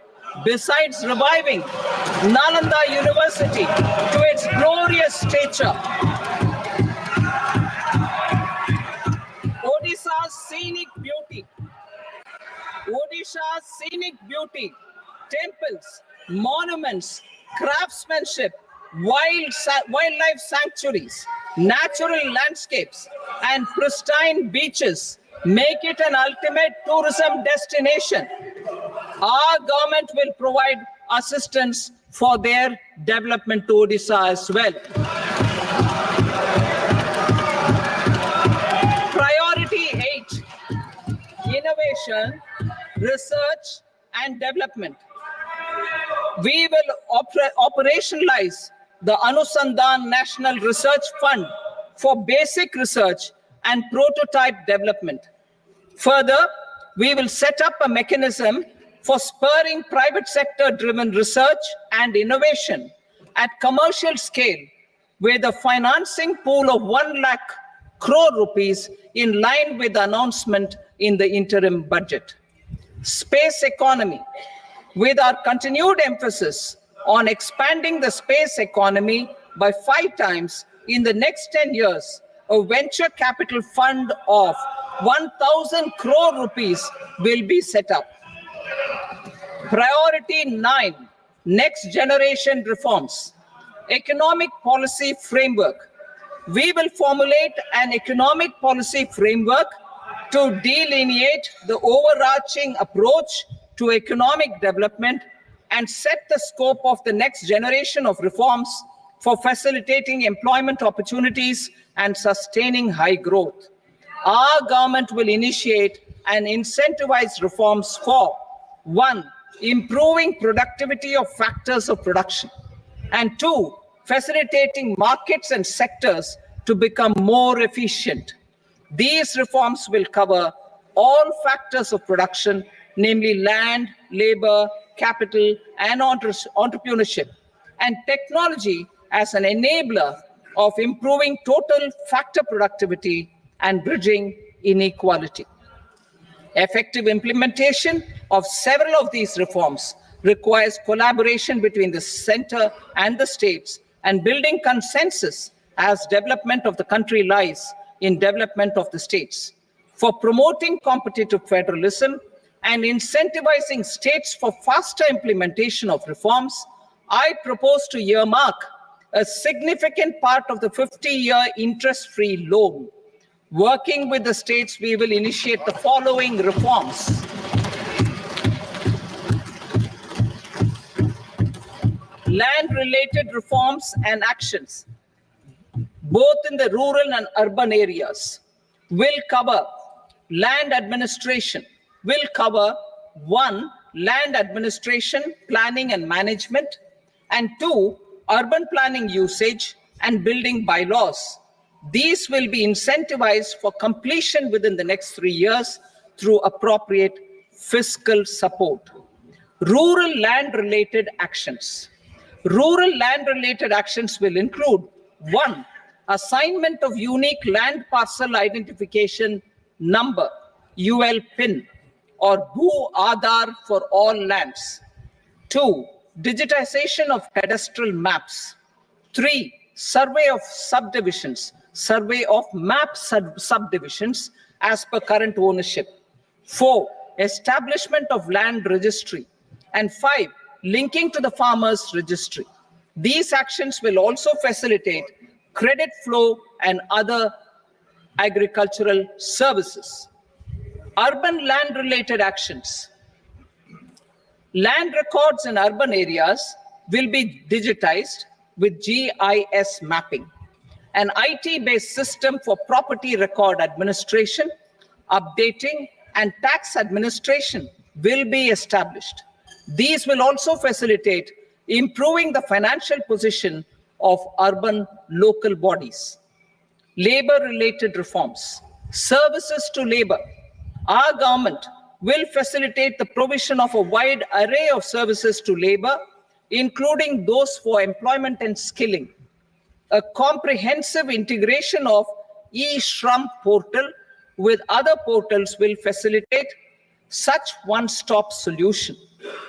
besides reviving Nalanda University to its glorious stature. Odisha's scenic beauty, temples, monuments, craftsmanship, wildlife sanctuaries, natural landscapes, and pristine beaches make it an ultimate tourism destination. Our government will provide assistance for their development to Odisha as well. Priority 8, innovation, research, and development. We will operationalize the Anusandhan National Research Fund for basic research and prototype development. Further, we will set up a mechanism for spurring private sector-driven research and innovation at commercial scale, with a financing pool of 1 lakh crore rupees in line with the announcement in the interim budget. Space economy. With our continued emphasis on expanding the space economy by 5 times in the next 10 years, a venture capital fund of 1,000 crore rupees will be set up. Priority 9, next generation reforms. Economic policy framework. We will formulate an economic policy framework to delineate the overarching approach to economic development and set the scope of the next generation of reforms for facilitating employment opportunities and sustaining high growth. Our government will initiate and incentivize reforms for 1, improving productivity of factors of production, and 2, facilitating markets and sectors to become more efficient. These reforms will cover all factors of production, namely land, labor, capital, and entrepreneurship, and technology as an enabler of improving total factor productivity and bridging inequality. Effective implementation of several of these reforms requires collaboration between the center and the states, and building consensus as development of the country lies in development of the states. For promoting competitive federalism and incentivizing states for faster implementation of reforms, I propose to earmark a significant part of the 50-year interest-free loan. Working with the states, we will initiate the following reforms. Land-related reforms and actions, both in the rural and urban areas, will cover land administration, will cover 1, land administration, planning and management, and 2, urban planning usage and building bylaws. These will be incentivized for completion within the next 3 years through appropriate fiscal support. Rural land-related actions. Rural land-related actions will include 1, assignment of unique land parcel identification number, UL PIN, or Bhu Aadhaar for all lands. 2, digitization of cadastral maps. 3, survey of subdivisions, survey of map subdivisions as per current ownership. 4, establishment of land registry. And 5, linking to the farmers registry. These actions will also facilitate credit flow and other agricultural services. Urban land-related actions. Land records in urban areas will be digitized with GIS mapping. An IT-based system for property record administration, updating, and tax administration will be established. These will also facilitate improving the financial position of urban local bodies. Labor-related reforms. Services to labor. Our government will facilitate the provision of a wide array of services to labor, including those for employment and skilling. A comprehensive integration of e-Shram portal with other portals will facilitate such one-stop solution.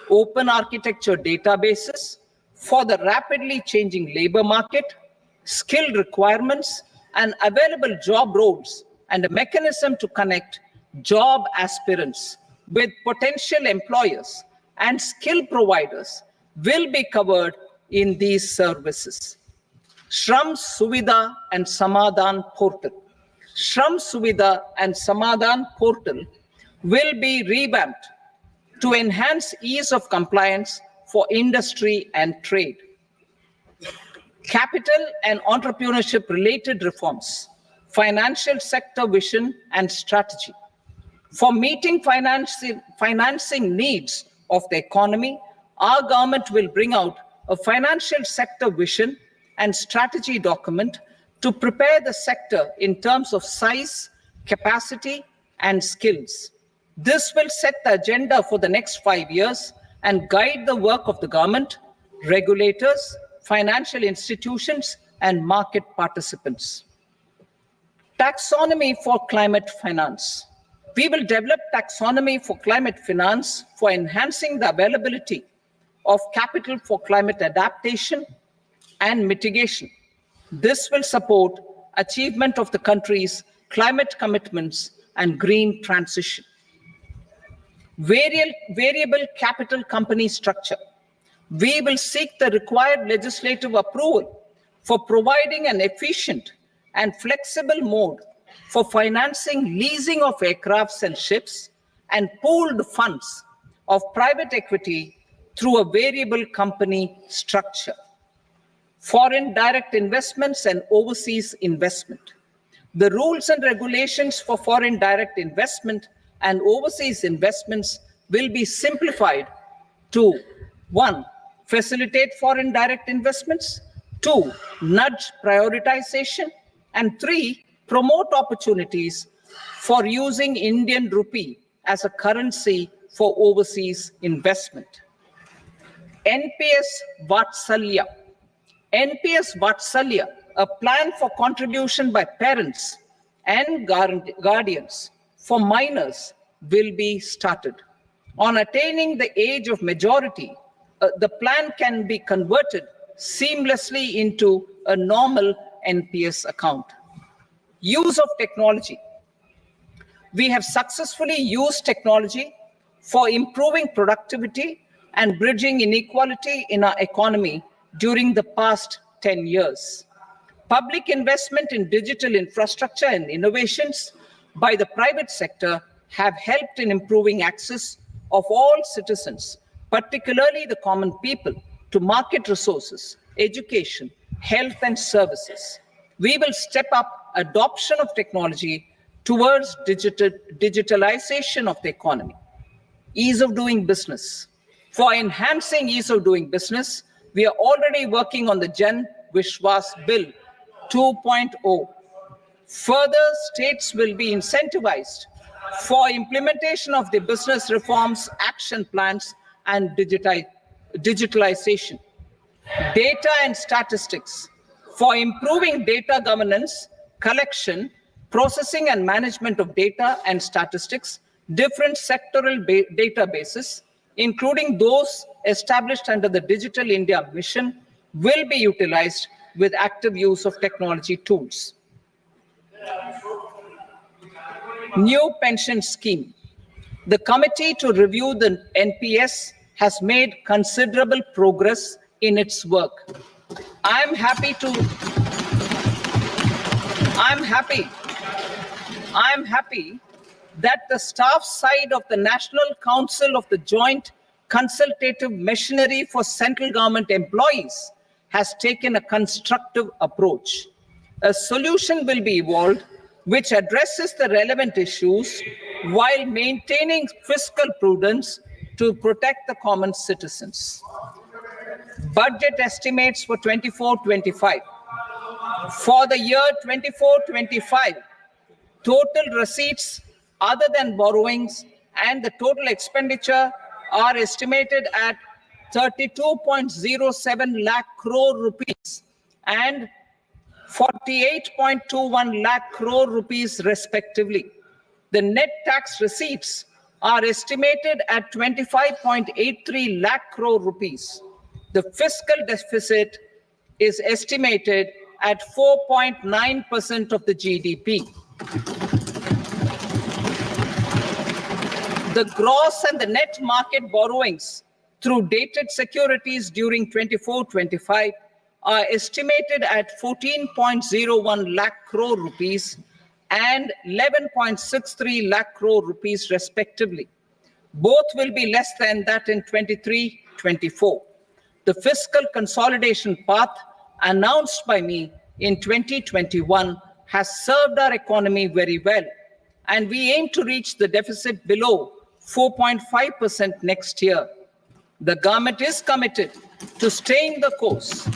Open architecture databases for the rapidly changing labor market, skill requirements, and available job roles, and a mechanism to connect job aspirants with potential employers and skill providers will be covered in these services. Shram Suvidha and Samadhan portal. Shram Suvidha and Samadhan portal will be revamped to enhance ease of compliance for industry and trade. Capital and entrepreneurship related reforms, financial sector vision and strategy. For meeting financing needs of the economy, our government will bring out a financial sector vision and strategy document to prepare the sector in terms of size, capacity, and skills. This will set the agenda for the next 5 years and guide the work of the government, regulators, financial institutions, and market participants. Taxonomy for climate finance. We will develop taxonomy for climate finance for enhancing the availability of capital for climate adaptation and mitigation. This will support achievement of the country's climate commitments and green transition. Variable capital company structure. We will seek the required legislative approval for providing an efficient and flexible mode for financing leasing of aircrafts and ships and pooled funds of private equity through a variable company structure. Foreign direct investments and overseas investment. The rules and regulations for foreign direct investment and overseas investments will be simplified to 1, facilitate foreign direct investments, 2, nudge prioritization, and 3, promote opportunities for using Indian rupee as a currency for overseas investment. NPS Vatsalya. NPS Vatsalya, a plan for contribution by parents and guardians for minors, will be started. On attaining the age of majority, the plan can be converted seamlessly into a normal NPS account. Use of technology. We have successfully used technology for improving productivity and bridging inequality in our economy during the past 10 years. Public investment in digital infrastructure and innovations by the private sector have helped in improving access of all citizens, particularly the common people, to market resources, education, health and services. We will step up adoption of technology towards digitalization of the economy. Ease of doing business. For enhancing ease of doing business, we are already working on the Jan Vishwas Bill 2.0. Further, states will be incentivized for implementation of the business reforms, action plans, and digitalization. Data and statistics. For improving data governance, collection, processing and management of data and statistics, different sectoral databases, including those established under the Digital India Mission, will be utilized with active use of technology tools. New pension scheme. The committee to review the NPS has made considerable progress in its work. I'm happy that the staff side of the National Council of the Joint Consultative Machinery for Central Government Employees has taken a constructive approach. A solution will be evolved which addresses the relevant issues while maintaining fiscal prudence to protect the common citizens. Budget estimates for 24-25. For the year 24-25, total receipts other than borrowings and the total expenditure are estimated at 32.07 lakh crore rupees and 48.21 lakh crore rupees respectively. The net tax receipts are estimated at 25.83 lakh crore rupees. The fiscal deficit is estimated at 4.9% of the GDP. The gross and the net market borrowings through dated securities during 24-25 are estimated at 14.01 lakh crore rupees and 11.63 lakh crore rupees respectively. Both will be less than that in 23-24. The fiscal consolidation path announced by me in 2021 has served our economy very well, and we aim to reach the deficit below 4.5% next year. The government is committed to staying the course.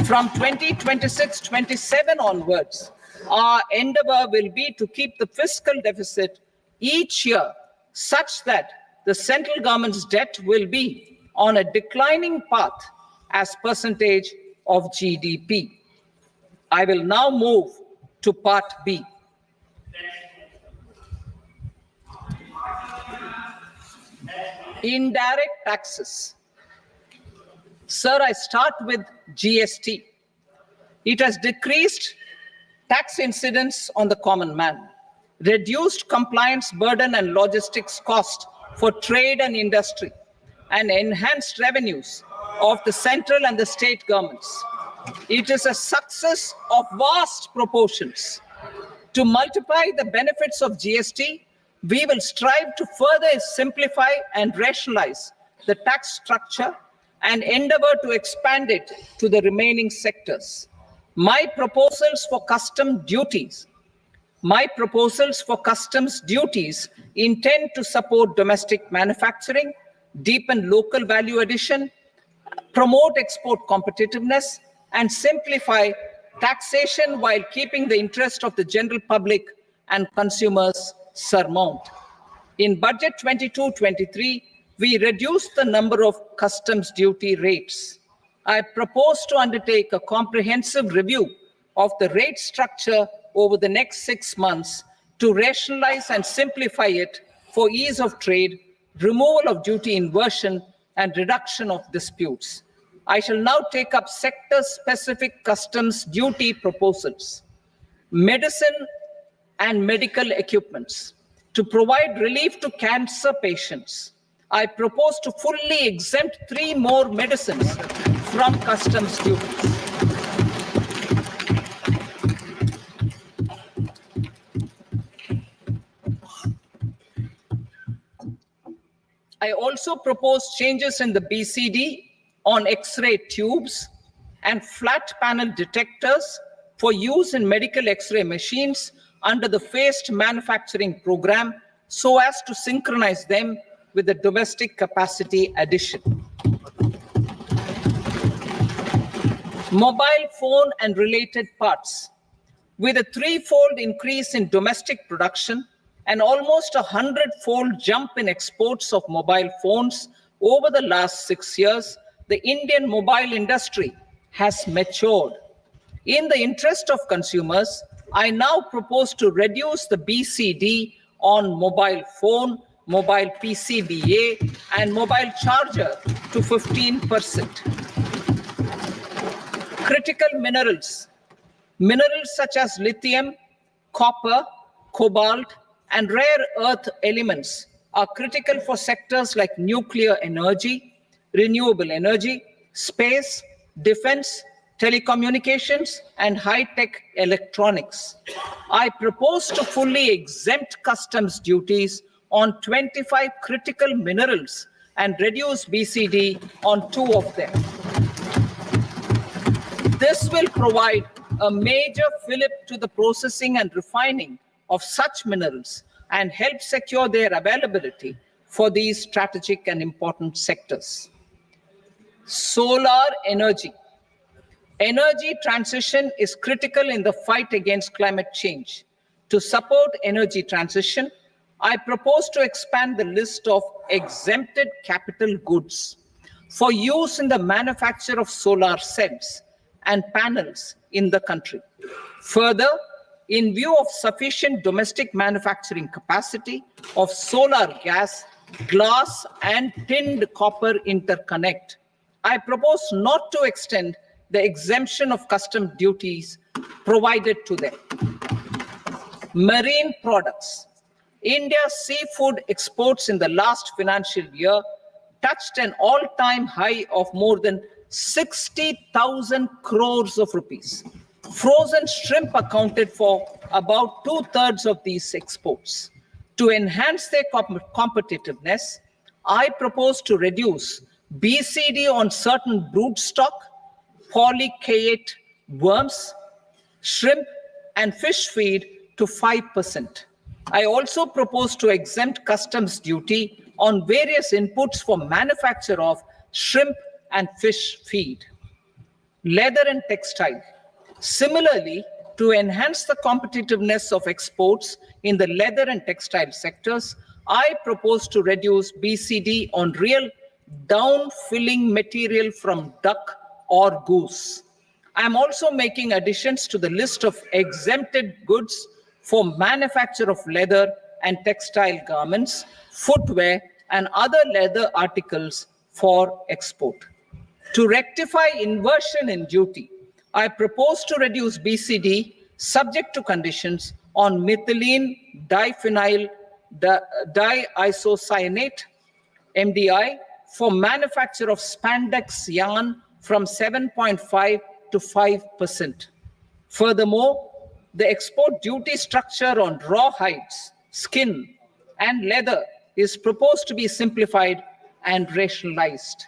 From 2026-27 onwards, our endeavor will be to keep the fiscal deficit each year such that the central government's debt will be on a declining path as percentage of GDP. I will now move to part B. Indirect taxes. Sir, I start with GST. It has decreased tax incidence on the common man, reduced compliance burden and logistics cost for trade and industry, and enhanced revenues of the central and the state governments. It is a success of vast proportions. To multiply the benefits of GST, we will strive to further simplify and rationalize the tax structure and endeavor to expand it to the remaining sectors. My proposals for customs duties intend to support domestic manufacturing, deepen local value addition, promote export competitiveness, and simplify taxation while keeping the interest of the general public and consumers surmount. In Budget 22-23, we reduced the number of customs duty rates. I propose to undertake a comprehensive review of the rate structure over the next 6 months to rationalize and simplify it for ease of trade, removal of duty inversion, and reduction of disputes. I shall now take up sector-specific customs duty proposals. Medicine and medical equipments. To provide relief to cancer patients, I propose to fully exempt 3 more medicines from customs duties. I also propose changes in the BCD on X-ray tubes and flat panel detectors for use in medical X-ray machines under the phased manufacturing program so as to synchronize them with the domestic capacity addition. Mobile phone and related parts. With a 3-fold increase in domestic production and almost a 100-fold jump in exports of mobile phones over the last 6 years, the Indian mobile industry has matured. In the interest of consumers, I now propose to reduce the BCD on mobile phone, mobile PCBA, and mobile charger to 15%. Critical minerals. Minerals such as lithium, copper, cobalt, and rare earth elements are critical for sectors like nuclear energy, renewable energy, space, defense, telecommunications, and high-tech electronics. I propose to fully exempt customs duties on 25 critical minerals and reduce BCD on 2 of them. This will provide a major fillip to the processing and refining of such minerals and help secure their availability for these strategic and important sectors. Solar energy. Energy transition is critical in the fight against climate change. To support energy transition, I propose to expand the list of exempted capital goods for use in the manufacture of solar cells and panels in the country. Further, in view of sufficient domestic manufacturing capacity of solar gas, glass, and tinned copper interconnect, I propose not to extend the exemption of custom duties provided to them. Marine products. India's seafood exports in the last financial year touched an all-time high of more than 60,000 crores of rupees. Frozen shrimp accounted for about 2/3 of these exports. To enhance their competitiveness, I propose to reduce BCD on certain broodstock, polychaete worms, shrimp, and fish feed to 5%. I also propose to exempt customs duty on various inputs for manufacture of shrimp and fish feed. Leather and textile. Similarly, to enhance the competitiveness of exports in the leather and textile sectors, I propose to reduce BCD on real down-filling material from duck or goose. I am also making additions to the list of exempted goods for manufacture of leather and textile garments, footwear, and other leather articles for export. To rectify inversion in duty, I propose to reduce BCD subject to conditions on methylene diphenyl diisocyanate, MDI, for manufacture of spandex yarn from 7.5 to 5%. Furthermore, the export duty structure on raw hides, skin, and leather is proposed to be simplified and rationalized.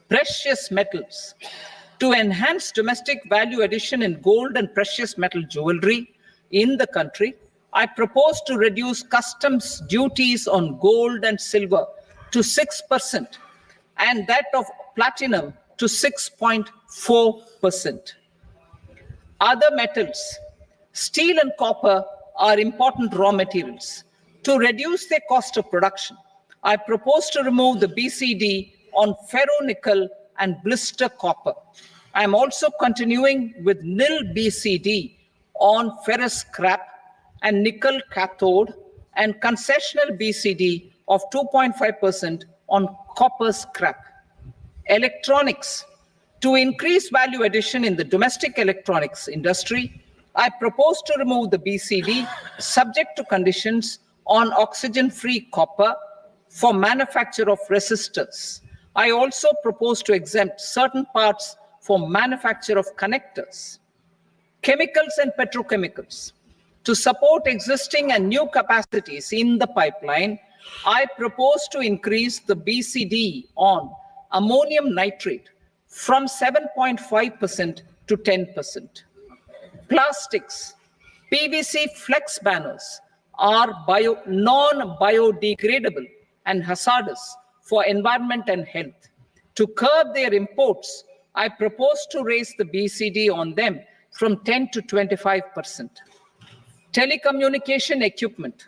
Precious metals. To enhance domestic value addition in gold and precious metal jewelry in the country, I propose to reduce customs duties on gold and silver to 6% and that of platinum to 6.4%. Other metals. Steel and copper are important raw materials. To reduce their cost of production, I propose to remove the BCD on ferronickel and blister copper. I am also continuing with nil BCD on ferrous scrap and nickel cathode and concessional BCD of 2.5% on copper scrap. Electronics. To increase value addition in the domestic electronics industry, I propose to remove the BCD subject to conditions on oxygen-free copper for manufacture of resistors. I also propose to exempt certain parts for manufacture of connectors. Chemicals and petrochemicals. To support existing and new capacities in the pipeline, I propose to increase the BCD on ammonium nitrate from 7.5% to 10%. Plastics. PVC flex banners are non-biodegradable and hazardous for environment and health. To curb their imports, I propose to raise the BCD on them from 10 to 25%. Telecommunication equipment.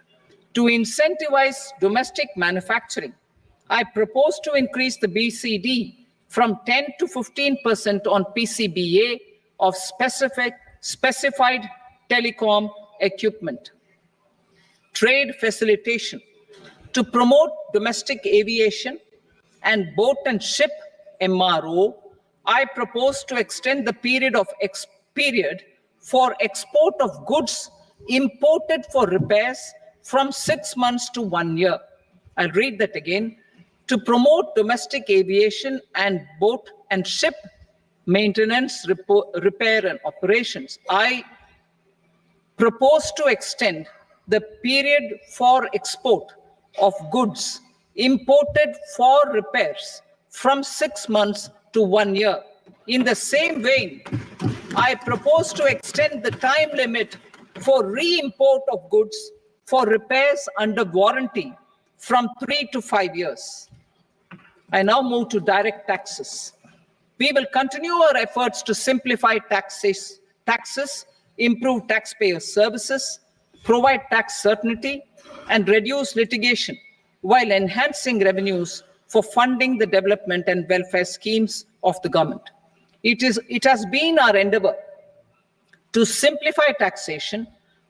To incentivize domestic manufacturing, I propose to increase the BCD from 10 to 15% on PCBA of specified telecom equipment. Trade facilitation. To promote domestic aviation and boat and ship MRO, I propose to extend the period for export of goods imported for repairs from 6 months to 1 year. I'll read that again. To promote domestic aviation and boat and ship maintenance, repair and operations, I propose to extend the period for export of goods imported for repairs from 6 months to 1 year. In the same vein, I propose to extend the time limit for re-import of goods for repairs under warranty from 3 to 5 years. I now move to direct taxes. We will continue our efforts to simplify taxes, improve taxpayer services, provide tax certainty, and reduce litigation while enhancing revenues for funding the development and welfare schemes of the government. It has been our endeavor to simplify taxation.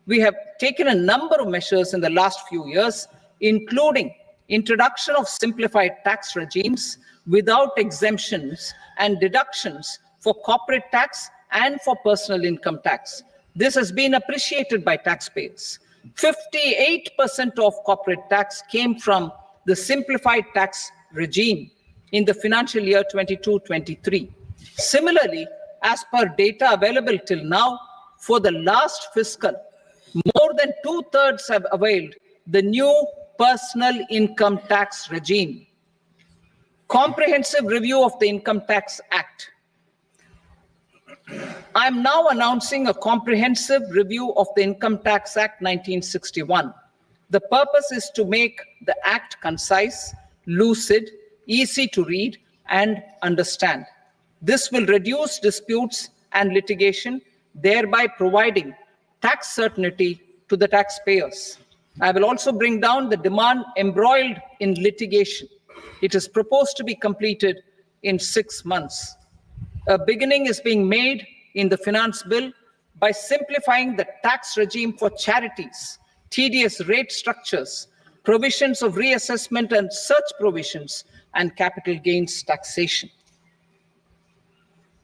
We have taken a number of measures in the last few years, including introduction of simplified tax regimes without exemptions and deductions for corporate tax and for personal income tax. This has been appreciated by taxpayers. 58% of corporate tax came from the simplified tax regime in the financial year 22-23. Similarly, as per data available till now, for the last fiscal, more than 2/3 have availed the new personal income tax regime. Comprehensive review of the Income Tax Act. I am now announcing a comprehensive review of the Income Tax Act 1961. The purpose is to make the act concise, lucid, easy to read and understand. This will reduce disputes and litigation, thereby providing tax certainty to the taxpayers. I will also bring down the demand embroiled in litigation. It is proposed to be completed in 6 months. A beginning is being made in the finance bill by simplifying the tax regime for charities, tedious rate structures, provisions of reassessment and such provisions, and capital gains taxation.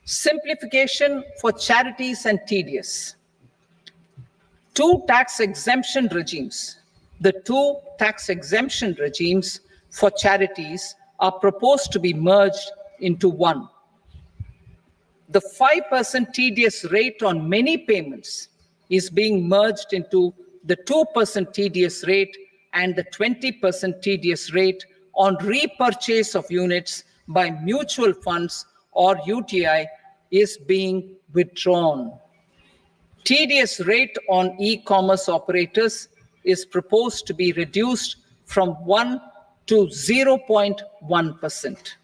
Simplification for charities and tedious. Two tax exemption regimes. The two tax exemption regimes for charities are proposed to be merged into one. The 5% TDS rate on many payments is being merged into the 2% TDS rate, and the 20% TDS rate on repurchase of units by mutual funds or UTI is being withdrawn. TDS rate on e-commerce operators is proposed to be reduced from 1 to 0.1%.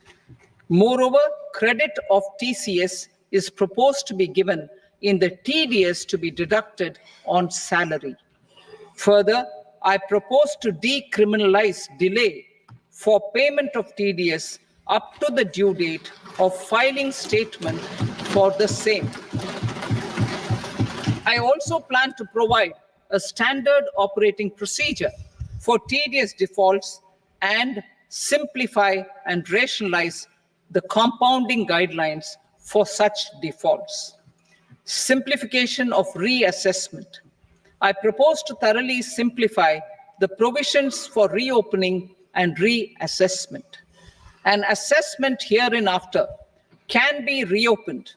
Moreover, credit of TCS is proposed to be given in the TDS to be deducted on salary. Further, I propose to decriminalize delay for payment of TDS up to the due date of filing statement for the same. I also plan to provide a standard operating procedure for TDS defaults and simplify and rationalize the compounding guidelines for such defaults. Simplification of reassessment. I propose to thoroughly simplify the provisions for reopening and reassessment. An assessment hereinafter can be reopened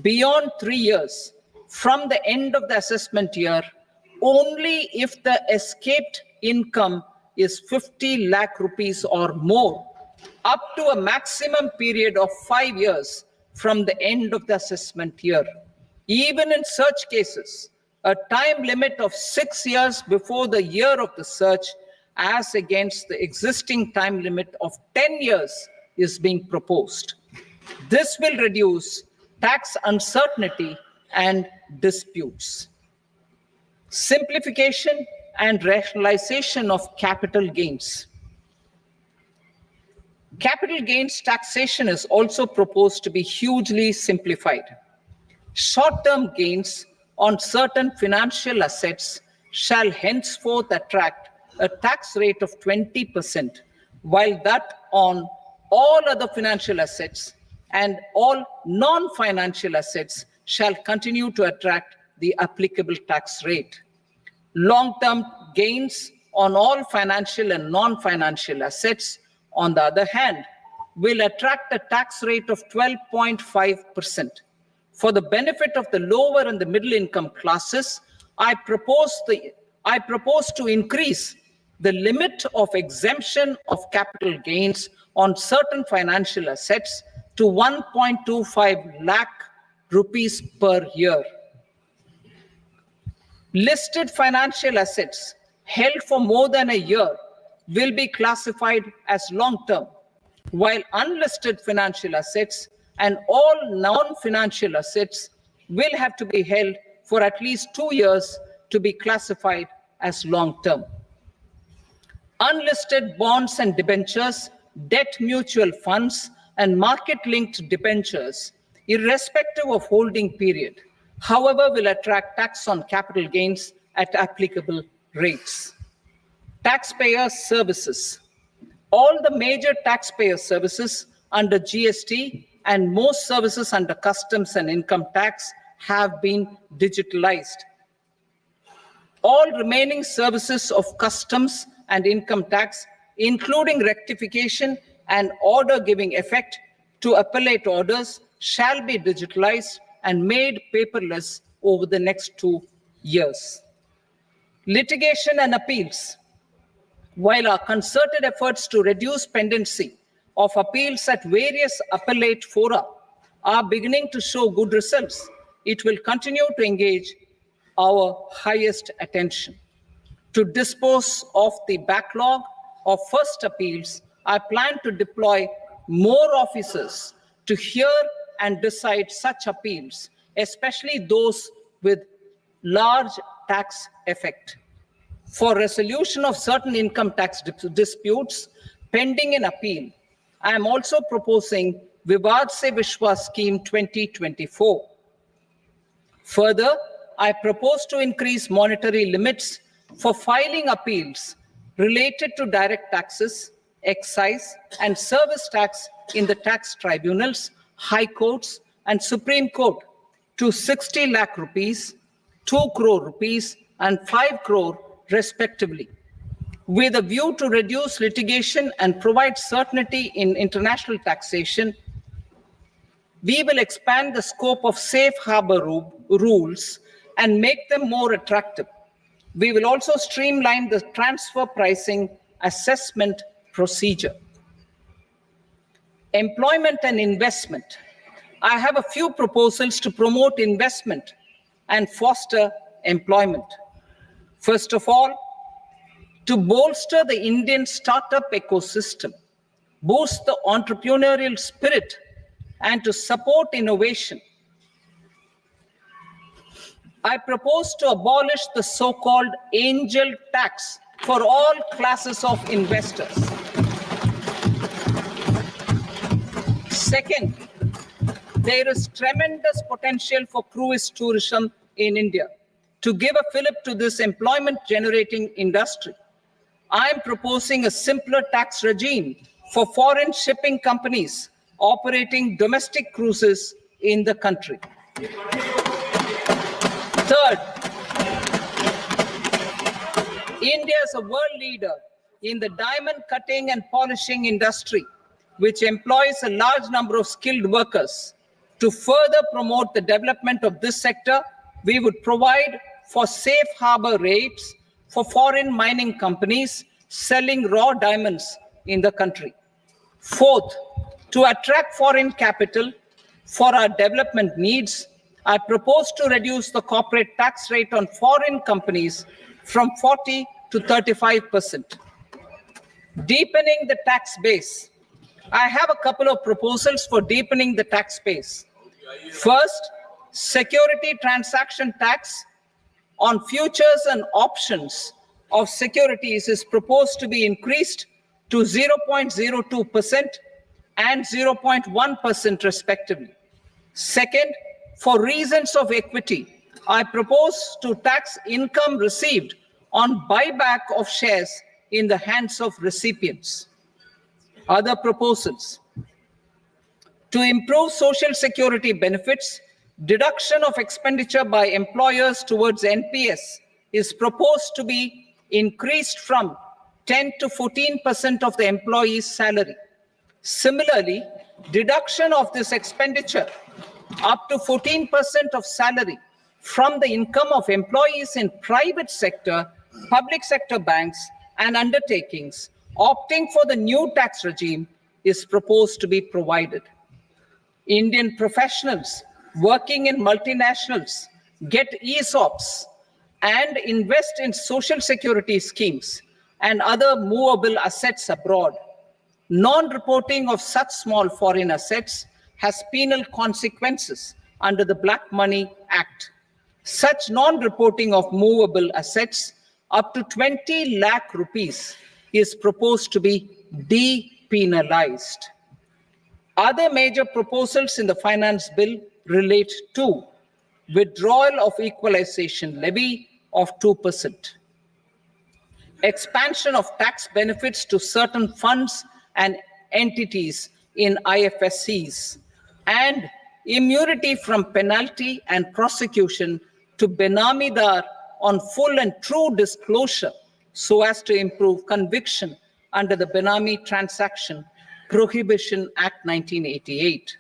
beyond 3 years from the end of the assessment year only if the escaped income is 50 lakh rupees or more, up to a maximum period of 5 years from the end of the assessment year. Even in such cases, a time limit of 6 years before the year of the search, as against the existing time limit of 10 years, is being proposed. This will reduce tax uncertainty and disputes. Simplification and rationalization of capital gains. Capital gains taxation is also proposed to be hugely simplified. Short-term gains on certain financial assets shall henceforth attract a tax rate of 20%, while that on all other financial assets and all non-financial assets shall continue to attract the applicable tax rate. Long-term gains on all financial and non-financial assets, on the other hand, will attract a tax rate of 12.5%. For the benefit of the lower and the middle income classes, I propose to increase the limit of exemption of capital gains on certain financial assets to 1.25 lakh rupees per year. Listed financial assets held for more than a year will be classified as long-term, while unlisted financial assets and all non-financial assets will have to be held for at least 2 years to be classified as long-term. Unlisted bonds and debentures, debt mutual funds, and market-linked debentures, irrespective of holding period, however, will attract tax on capital gains at applicable rates. Taxpayer services. All the major taxpayer services under GST and most services under customs and income tax have been digitalized. All remaining services of customs and income tax, including rectification and order giving effect to appellate orders, shall be digitalized and made paperless over the next 2 years. Litigation and appeals. While our concerted efforts to reduce pendency of appeals at various appellate fora are beginning to show good results, it will continue to engage our highest attention. To dispose of the backlog of first appeals, I plan to deploy more officers to hear and decide such appeals, especially those with large tax effect. For resolution of certain income tax disputes pending in appeal, I am also proposing Vivad Se Vishwas Scheme 2024. Further, I propose to increase monetary limits for filing appeals related to direct taxes, excise, and service tax in the tax tribunals, high courts, and Supreme Court to 60 lakh rupees, 2 crore rupees, and 5 crore respectively, with a view to reduce litigation and provide certainty in international taxation. We will expand the scope of safe harbor rules and make them more attractive. We will also streamline the transfer pricing assessment procedure. Employment and investment. I have a few proposals to promote investment and foster employment. First of all, to bolster the Indian startup ecosystem, boost the entrepreneurial spirit, and to support innovation, I propose to abolish the so-called angel tax for all classes of investors. Second, there is tremendous potential for cruise tourism in India. To give a fillip to this employment-generating industry, I am proposing a simpler tax regime for foreign shipping companies operating domestic cruises in the country. Third, India is a world leader in the diamond cutting and polishing industry, which employs a large number of skilled workers. To further promote the development of this sector, we would provide for safe harbor rates for foreign mining companies selling raw diamonds in the country. Fourth, to attract foreign capital for our development needs, I propose to reduce the corporate tax rate on foreign companies from 40 to 35%. Deepening the tax base. I have a couple of proposals for deepening the tax base. First, security transaction tax on futures and options of securities is proposed to be increased to 0.02% and 0.1% respectively. Second, for reasons of equity, I propose to tax income received on buyback of shares in the hands of recipients. Other proposals. To improve social security benefits, deduction of expenditure by employers towards NPS is proposed to be increased from 10 to 14% of the employee's salary. Similarly, deduction of this expenditure up to 14% of salary from the income of employees in private sector, public sector banks, and undertakings opting for the new tax regime is proposed to be provided. Indian professionals working in multinationals get ESOPs and invest in social security schemes and other movable assets abroad. Non-reporting of such small foreign assets has penal consequences under the Black Money Act. Such non-reporting of movable assets up to 20 lakh rupees is proposed to be depenalized. Other major proposals in the finance bill relate to withdrawal of equalization levy of 2%, expansion of tax benefits to certain funds and entities in IFSCs, and immunity from penalty and prosecution to Benamidar on full and true disclosure so as to improve conviction under the Benami Transaction Prohibition Act 1988.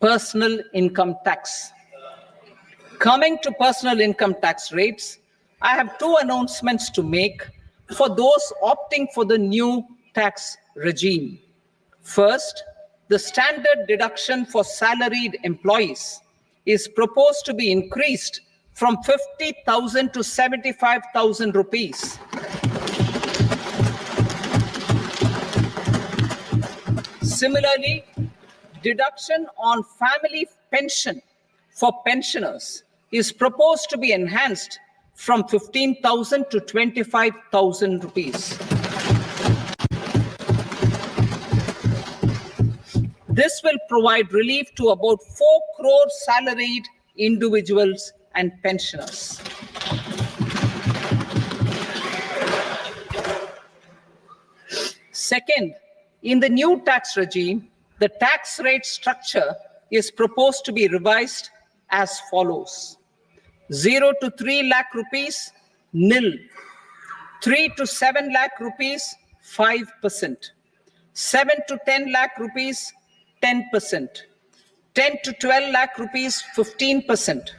Personal income tax. Coming to personal income tax rates, I have two announcements to make for those opting for the new tax regime. First, the standard deduction for salaried employees is proposed to be increased from 50,000 to 75,000 rupees. Similarly, deduction on family pension for pensioners is proposed to be enhanced from 15,000 to 25,000 rupees. This will provide relief to about 4 crore salaried individuals and pensioners. Second, in the new tax regime, the tax rate structure is proposed to be revised as follows. 0 to 3 lakh rupees, nil. 3 to 7 lakh rupees, 5%. 7 to 10 lakh rupees, 10%. 10 to 12 lakh rupees, 15%.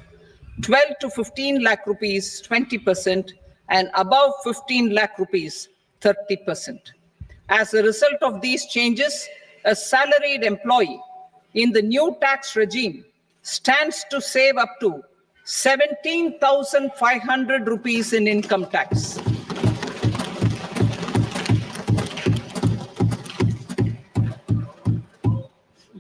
12 to 15 lakh rupees, 20%. And above 15 lakh rupees, 30%. As a result of these changes, a salaried employee in the new tax regime stands to save up to 17,500 rupees in income tax.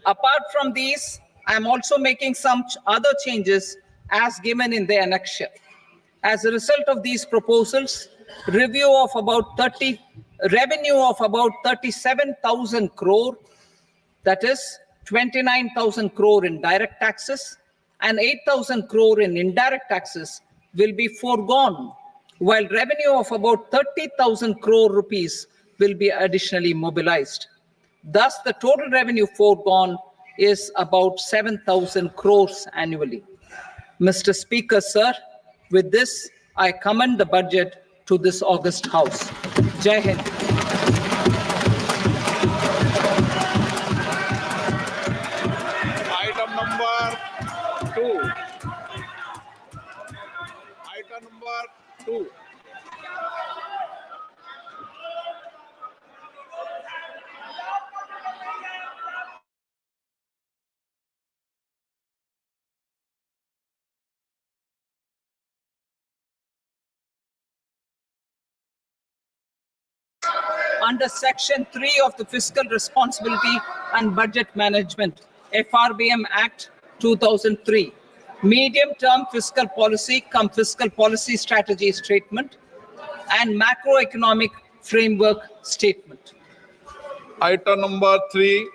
Apart from these, I am also making some other changes as given in the annexure. As a result of these proposals, revenue of about 37,000 crore, that is 29,000 crore in direct taxes and 8,000 crore in indirect taxes will be foregone, while revenue of about 30,000 crore rupees will be additionally mobilized. Thus, the total revenue foregone is about 7,000 crores annually. Mr. Speaker, sir, with this, I commend the budget to this august house. Jai Hind. Item number 2. Item number 2. Under Section 3 of the Fiscal Responsibility and Budget Management, FRBM Act 2003, medium-term fiscal policy cum fiscal policy strategy statement and macroeconomic framework statement. Item number 3.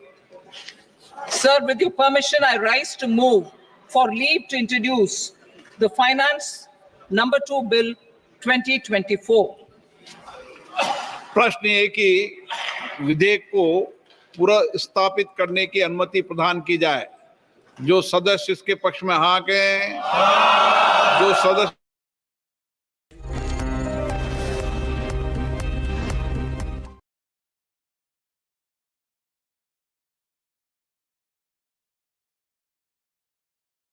Sir, with your permission, I rise to move for leave to introduce the Finance Number 2 Bill 2024. प्रश्न ये कि विधेयक को पुनर्स्थापित करने की अनुमति प्रदान की जाए। जो सदस्य इसके पक्ष में हाँ कहें, जो सदस्य